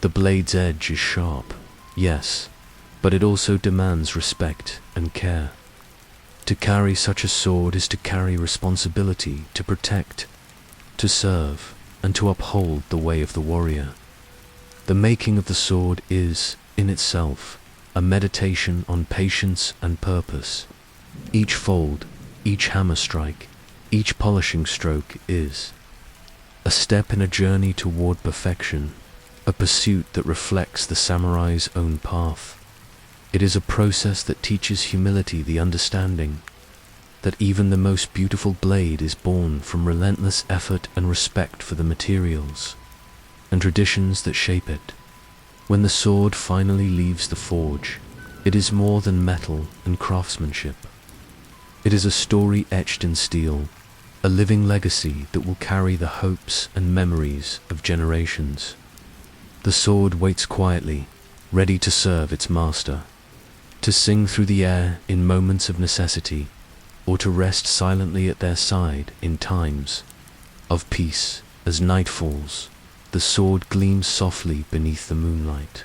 The blade's edge is sharp, yes, but it also demands respect and care. To carry such a sword is to carry responsibility to protect, to serve, and to uphold the way of the warrior. The making of the sword is, in itself, a meditation on patience and purpose. Each fold, each hammer strike, each polishing stroke is a step in a journey toward perfection, a pursuit that reflects the samurai's own path. It is a process that teaches humility, the understanding that even the most beautiful blade is born from relentless effort and respect for the materials and traditions that shape it. When the sword finally leaves the forge, it is more than metal and craftsmanship. It is a story etched in steel, a living legacy that will carry the hopes and memories of generations. The sword waits quietly, ready to serve its master, to sing through the air in moments of necessity, or to rest silently at their side in times of peace. As night falls, the sword gleams softly beneath the moonlight,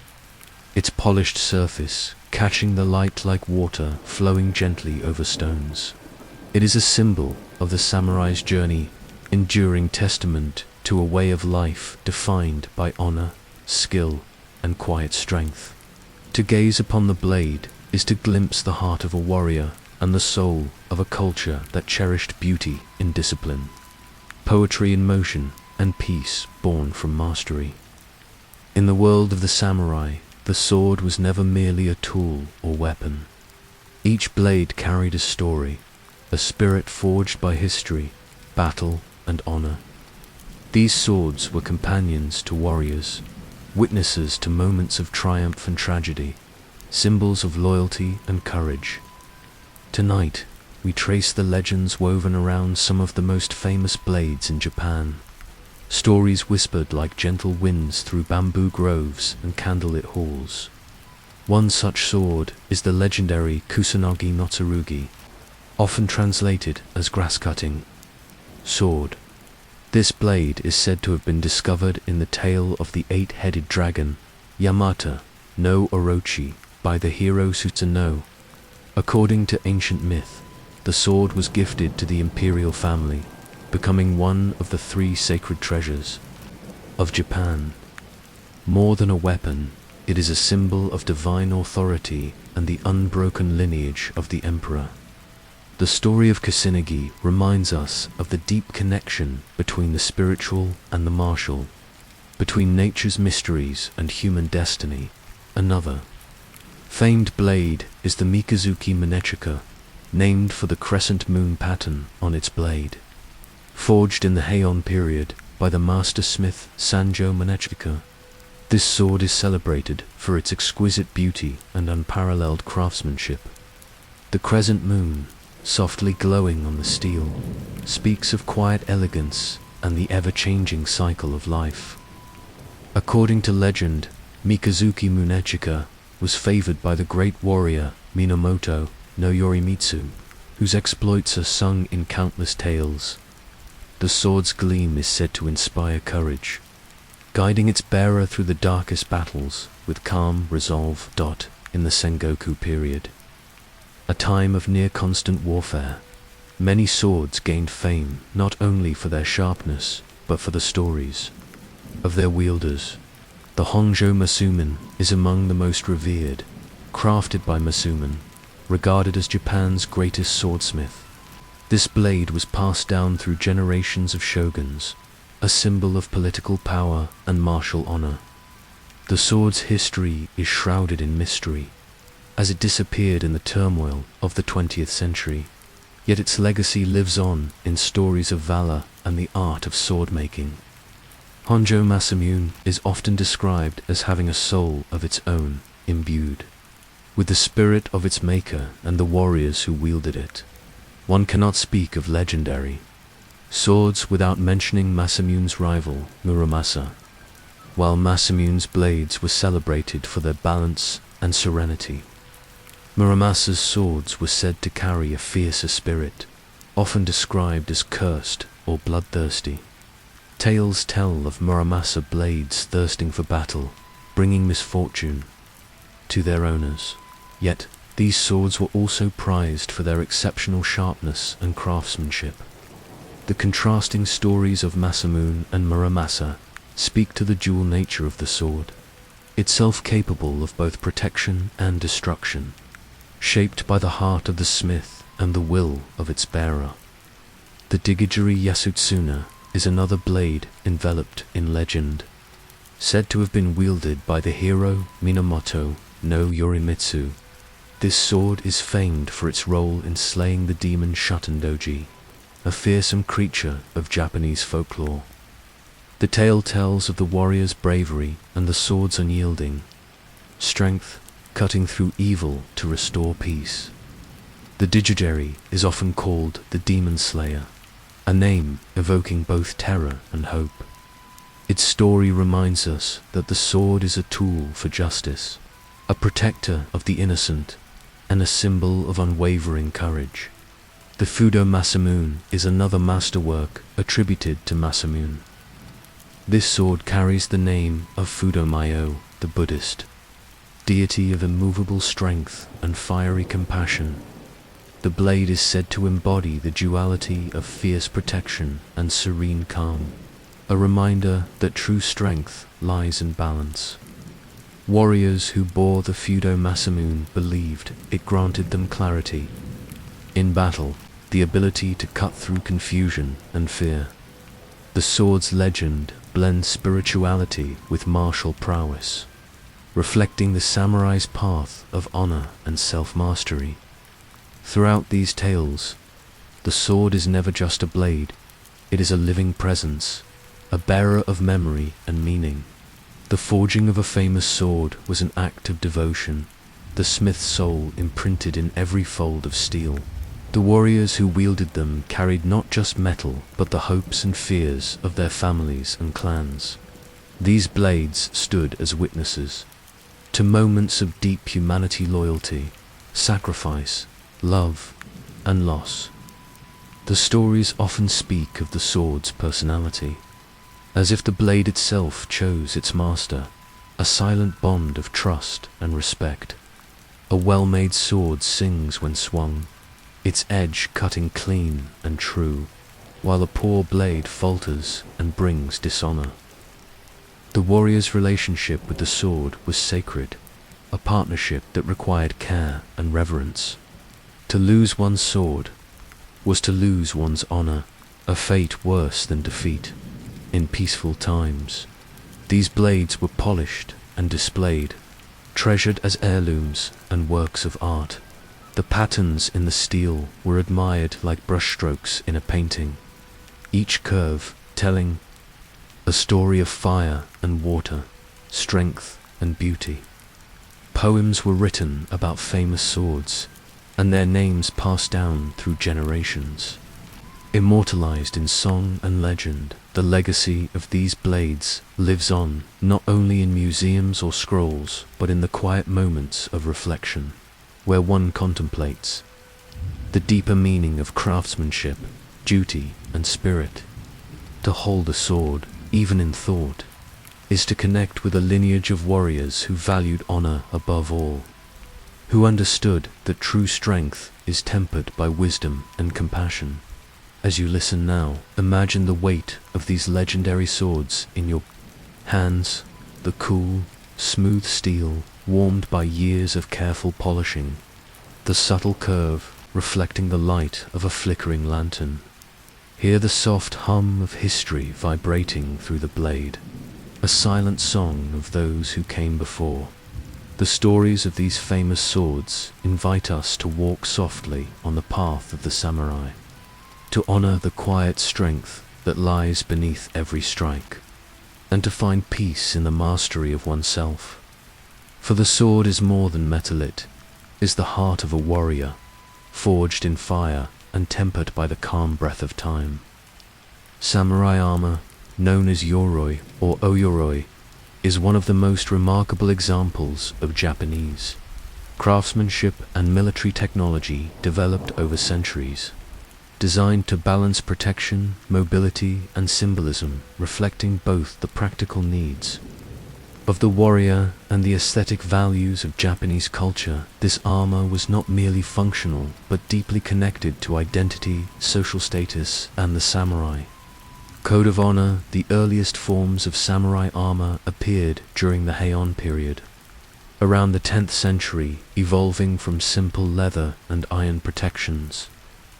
its polished surface catching the light like water flowing gently over stones. It is a symbol of the samurai's journey, enduring testament to a way of life defined by honor, skill, and quiet strength. To gaze upon the blade is to glimpse the heart of a warrior and the soul of a culture that cherished beauty in discipline, poetry in motion, and peace born from mastery. In the world of the samurai, the sword was never merely a tool or weapon. Each blade carried a story, a spirit forged by history, battle, and honor. These swords were companions to warriors, witnesses to moments of triumph and tragedy, symbols of loyalty and courage. Tonight, we trace the legends woven around some of the most famous blades in Japan. Stories whispered like gentle winds through bamboo groves and candlelit halls. One such sword is the legendary Kusanagi no Tsurugi, often translated as grass-cutting sword. This blade is said to have been discovered in the tale of the eight-headed dragon, Yamata no Orochi, by the hero Susanoo. According to ancient myth, the sword was gifted to the imperial family, becoming one of the three sacred treasures of Japan. More than a weapon, it is a symbol of divine authority and the unbroken lineage of the emperor. The story of Kusanagi reminds us of the deep connection between the spiritual and the martial, between nature's mysteries and human destiny. Another famed blade is the Mikazuki Munechika, named for the crescent moon pattern on its blade. Forged in the Heian period by the master smith Sanjo Munechika, this sword is celebrated for its exquisite beauty and unparalleled craftsmanship. The crescent moon, softly glowing on the steel, speaks of quiet elegance and the ever-changing cycle of life. According to legend, Mikazuki Munechika was favored by the great warrior Minamoto no Yorimitsu, whose exploits are sung in countless tales. The sword's gleam is said to inspire courage, guiding its bearer through the darkest battles with calm resolve. In the Sengoku period, a time of near constant warfare, Many swords gained fame not only for their sharpness, but for the stories of their wielders. The Hongzhou Masumen is among the most revered, crafted by Masumen, regarded as Japan's greatest swordsmith. This blade was passed down through generations of shoguns, a symbol of political power and martial honor. The sword's history is shrouded in mystery, as it disappeared in the turmoil of the 20th century. Yet its legacy lives on in stories of valor and the art of sword-making. Hongzhou Masamune is often described as having a soul of its own, imbued with the spirit of its maker and the warriors who wielded it. One cannot speak of legendary swords without mentioning Masamune's rival, Muramasa. While Masamune's blades were celebrated for their balance and serenity, Muramasa's swords were said to carry a fiercer spirit, often described as cursed or bloodthirsty. Tales tell of Muramasa blades thirsting for battle, bringing misfortune to their owners. Yet, these swords were also prized for their exceptional sharpness and craftsmanship. The contrasting stories of Masamune and Muramasa speak to the dual nature of the sword, itself capable of both protection and destruction, shaped by the heart of the smith and the will of its bearer. The Digijiri Yasutsuna is another blade enveloped in legend, said to have been wielded by the hero Minamoto no Yorimitsu. This sword is famed for its role in slaying the demon Shutendoji, a fearsome creature of Japanese folklore. The tale tells of the warrior's bravery and the sword's unyielding strength, cutting through evil to restore peace. The Digijiri is often called the Demon Slayer, a name evoking both terror and hope. Its story reminds us that the sword is a tool for justice, a protector of the innocent, and a symbol of unwavering courage. The Fudo Masamune is another masterwork attributed to Masamune. This sword carries the name of Fudo-myo, the Buddhist deity of immovable strength and fiery compassion. The blade is said to embody the duality of fierce protection and serene calm, a reminder that true strength lies in balance. Warriors who bore the Fudo Masamune believed it granted them clarity in battle, the ability to cut through confusion and fear. The sword's legend blends spirituality with martial prowess, reflecting the samurai's path of honor and self-mastery. Throughout these tales, the sword is never just a blade, it is a living presence, a bearer of memory and meaning. The forging of a famous sword was an act of devotion, the smith's soul imprinted in every fold of steel. The warriors who wielded them carried not just metal, but the hopes and fears of their families and clans. These blades stood as witnesses to moments of deep humanity, loyalty, sacrifice, love, and loss. The stories often speak of the sword's personality, as if the blade itself chose its master, a silent bond of trust and respect. A well-made sword sings when swung, its edge cutting clean and true, while a poor blade falters and brings dishonor. The warrior's relationship with the sword was sacred, a partnership that required care and reverence. To lose one's sword was to lose one's honor, a fate worse than defeat. In peaceful times, these blades were polished and displayed, treasured as heirlooms and works of art. The patterns in the steel were admired like brushstrokes in a painting, each curve telling a story of fire and water, strength and beauty. Poems were written about famous swords, and their names passed down through generations. Immortalized in song and legend, the legacy of these blades lives on, not only in museums or scrolls, but in the quiet moments of reflection, where one contemplates the deeper meaning of craftsmanship, duty, and spirit. To hold a sword, even in thought, is to connect with a lineage of warriors who valued honor above all. who understood that true strength is tempered by wisdom and compassion. As you listen now, imagine the weight of these legendary swords in your hands, the cool, smooth steel warmed by years of careful polishing, the subtle curve reflecting the light of a flickering lantern. Hear the soft hum of history vibrating through the blade, a silent song of those who came before. The stories of these famous swords invite us to walk softly on the path of the samurai, to honor the quiet strength that lies beneath every strike, and to find peace in the mastery of oneself. For the sword is more than metal, it is the heart of a warrior, forged in fire and tempered by the calm breath of time. Samurai armor, known as yoroi or oyoroi, is one of the most remarkable examples of Japanese craftsmanship and military technology developed over centuries, designed to balance protection, mobility, and symbolism, reflecting both the practical needs of the warrior and the aesthetic values of Japanese culture. This armor was not merely functional, but deeply connected to identity, social status, and the samurai code of honor. The earliest forms of samurai armor appeared during the Heian period, around the 10th century, evolving from simple leather and iron protections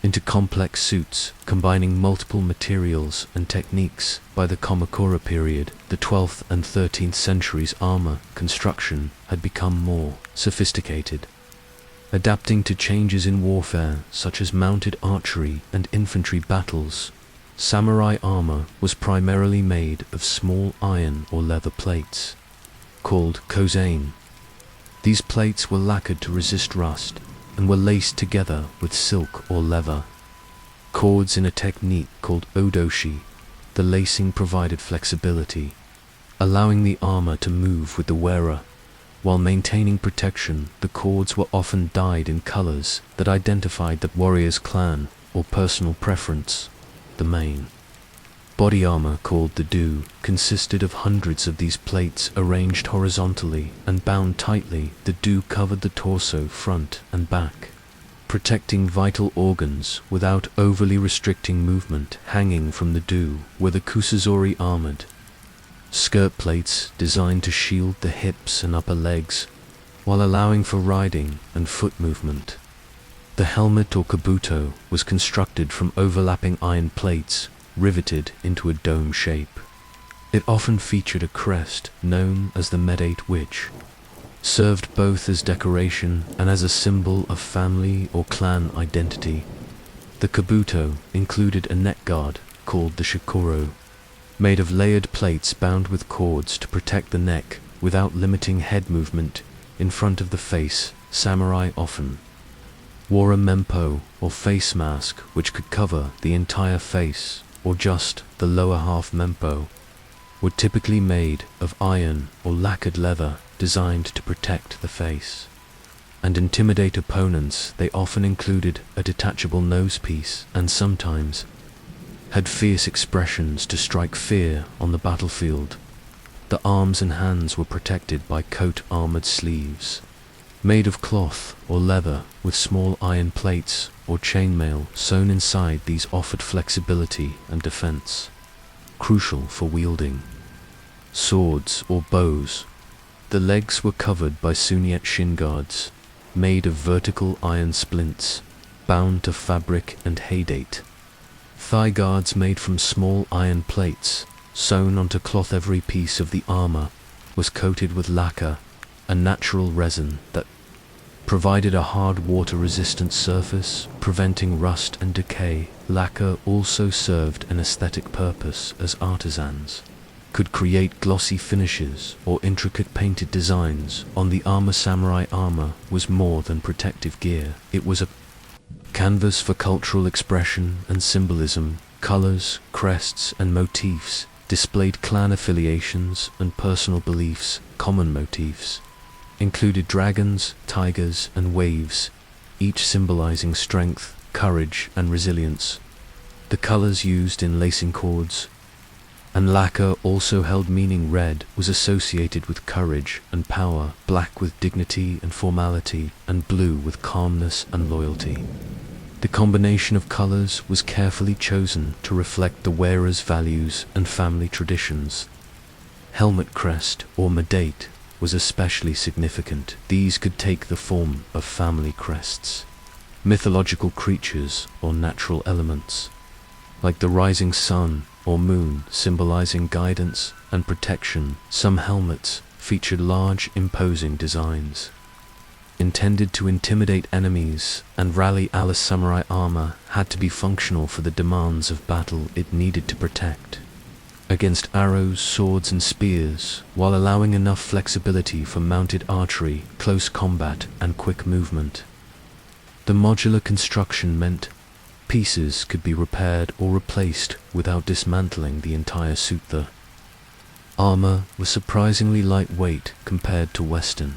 into complex suits combining multiple materials and techniques. By the Kamakura period, the 12th and 13th centuries, armor construction had become more sophisticated, adapting to changes in warfare such as mounted archery and infantry battles. Samurai armor was primarily made of small iron or leather plates, called kozain. These plates were lacquered to resist rust and were laced together with silk or leather cords in a technique called odoshi. The lacing provided flexibility, allowing the armor to move with the wearer. While maintaining protection, the cords were often dyed in colors that identified the warrior's clan or personal preference. The main body armor, called the do, consisted of hundreds of these plates arranged horizontally and bound tightly. The do covered the torso, front and back, protecting vital organs without overly restricting movement. Hanging from the do were the kusazori, armored skirt plates designed to shield the hips and upper legs while allowing for riding and foot movement. The helmet or kabuto was constructed from overlapping iron plates riveted into a dome shape. It often featured a crest known as the medate, which served both as decoration and as a symbol of family or clan identity. The kabuto included a neck guard called the shikoro, made of layered plates bound with cords to protect the neck without limiting head movement in front of the face. Samurai often wore a mempo or face mask which could cover the entire face or just the lower half. Mempo were typically made of iron or lacquered leather, designed to protect the face and intimidate opponents. They often included a detachable nose piece and sometimes had fierce expressions to strike fear on the battlefield. The arms and hands were protected by coat armored sleeves made of cloth or leather with small iron plates or chainmail sewn inside. These offered flexibility and defense, crucial for wielding swords or bows. The legs were covered by sunyet shin guards, made of vertical iron splints, bound to fabric and haidate. Thigh guards made from small iron plates, sewn onto cloth. Every piece of the armor was coated with lacquer, a natural resin that provided a hard water-resistant surface, preventing rust and decay. Lacquer also served an aesthetic purpose, as artisans could create glossy finishes or intricate painted designs on the armor. Samurai armor was more than protective gear. It was a canvas for cultural expression and symbolism. Colors, crests, and motifs displayed clan affiliations and personal beliefs. Common motifs included dragons, tigers, and waves, each symbolizing strength, courage, and resilience. The colors used in lacing cords And lacquer also held meaning. Red was associated with courage and power, black with dignity and formality, and blue with calmness and loyalty. The combination of colors was carefully chosen to reflect the wearer's values and family traditions. Helmet crest, or medate, was especially significant. These could take the form of family crests, mythological creatures, or natural elements, like the rising sun or moon, symbolizing guidance and protection. Some helmets featured large, imposing designs intended to intimidate enemies, and rally Alice samurai armor had to be functional for the demands of battle it needed to protect against arrows, swords, and spears, while allowing enough flexibility for mounted archery, close combat, and quick movement. The modular construction meant pieces could be repaired or replaced without dismantling the entire suit. The armor was surprisingly lightweight compared to Western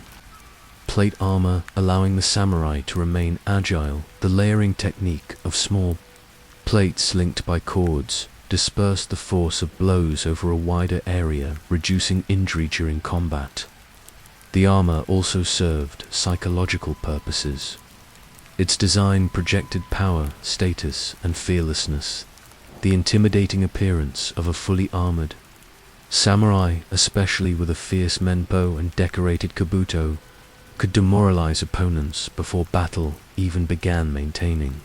plate armor, allowing the samurai to remain agile. The layering technique of small plates linked by cords dispersed the force of blows over a wider area, reducing injury during combat. The armor also served psychological purposes. Its design projected power, status, and fearlessness. The intimidating appearance of a fully armored samurai, especially with a fierce menpo and decorated kabuto, could demoralize opponents before battle even began. Maintaining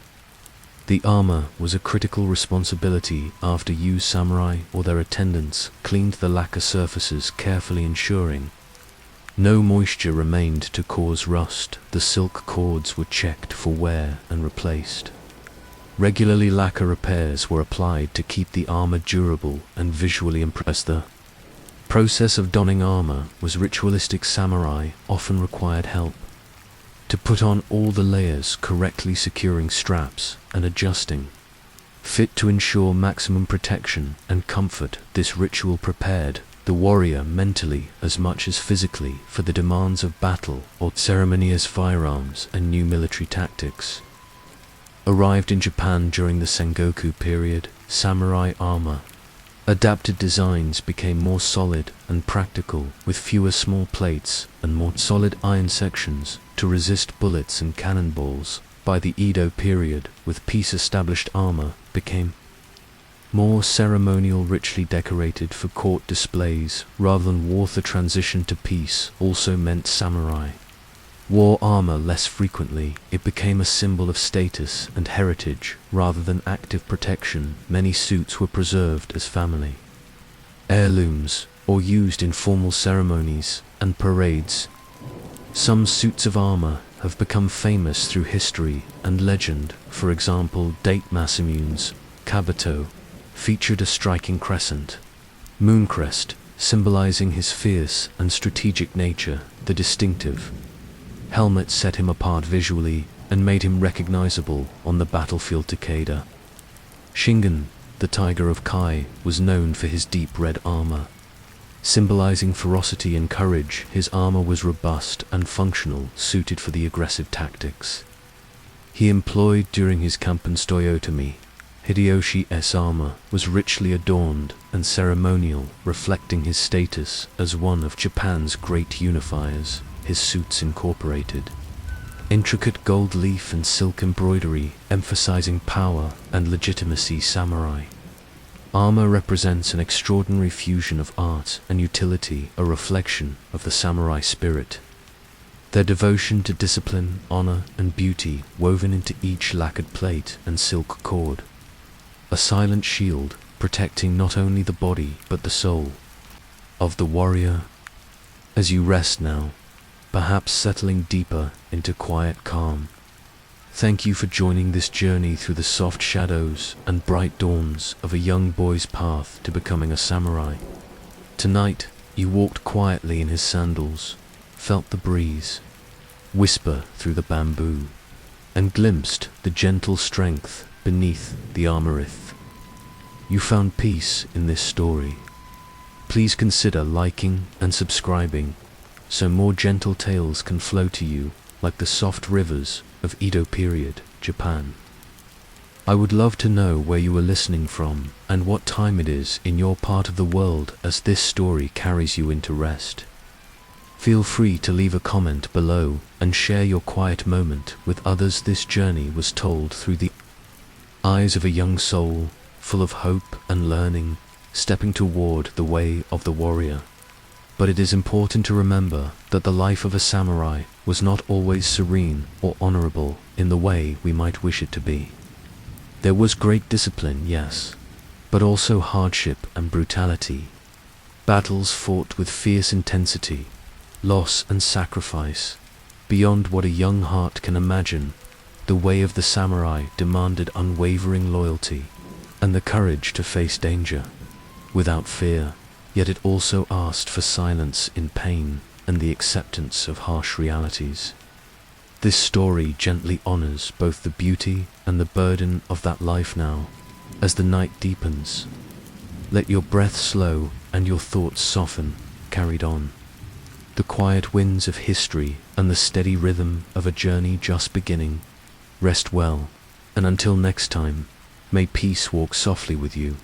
the armor was a critical responsibility. After use, samurai or their attendants cleaned the lacquer surfaces carefully, ensuring no moisture remained to cause rust. The silk cords were checked for wear and replaced. Regularly, lacquer repairs were applied to keep the armor durable and visually impressive. The process of donning armor was ritualistic. Samurai often required help to put on all the layers, correctly securing straps and adjusting fit to ensure maximum protection and comfort. This ritual prepared the warrior mentally as much as physically for the demands of battle or ceremony. As firearms and new military tactics arrived in Japan during the Sengoku period, samurai armor adapted designs became more solid and practical, with fewer small plates and more solid iron sections to resist bullets and cannonballs. By the Edo period, with peace, established armor became more ceremonial, richly decorated for court displays rather than war. The transition to peace also meant samurai wore armor less frequently. It became a symbol of status and heritage rather than active protection. Many suits were preserved as family heirlooms or used in formal ceremonies and parades. Some suits of armor have become famous through history and legend. For example, Date Masamune's kabuto featured a striking crescent moon crest, symbolizing his fierce and strategic nature. The distinctive helmet set him apart visually and made him recognizable on the battlefield. Takeda Shingen, the Tiger of Kai, was known for his deep red armor, symbolizing ferocity and courage. His armor was robust and functional, suited for the aggressive tactics he employed during his Kampen. Hideyoshi's armor was richly adorned and ceremonial, reflecting his status as one of Japan's great unifiers. His suits incorporated intricate gold leaf and silk embroidery, emphasizing power and legitimacy. Samurai armor represents an extraordinary fusion of art and utility, a reflection of the samurai spirit. Their devotion to discipline, honor, and beauty woven into each lacquered plate and silk cord. A silent shield protecting not only the body but the soul of the warrior. As you rest now, perhaps settling deeper into quiet calm, thank you for joining this journey through the soft shadows and bright dawns of a young boy's path to becoming a samurai. Tonight, you walked quietly in his sandals, felt the breeze whisper through the bamboo, and glimpsed the gentle strength beneath the armorith. You found peace in this story. Please consider liking and subscribing so more gentle tales can flow to you like the soft rivers of Edo-period Japan. I would love to know where you are listening from and what time it is in your part of the world as this story carries you into rest. Feel free to leave a comment below and share your quiet moment with others. This journey was told through the eyes of a young soul, full of hope and learning, stepping toward the way of the warrior. But it is important to remember that the life of a samurai was not always serene or honorable in the way we might wish it to be. There was great discipline, yes, but also hardship and brutality. Battles fought with fierce intensity, loss and sacrifice, beyond what a young heart can imagine. The way of the samurai demanded unwavering loyalty and the courage to face danger without fear, yet it also asked for silence in pain and the acceptance of harsh realities. This story gently honors both the beauty and the burden of that life now. As the night deepens, let your breath slow and your thoughts soften, carried on. The quiet winds of history and the steady rhythm of a journey just beginning. Rest well, and until next time, may peace walk softly with you.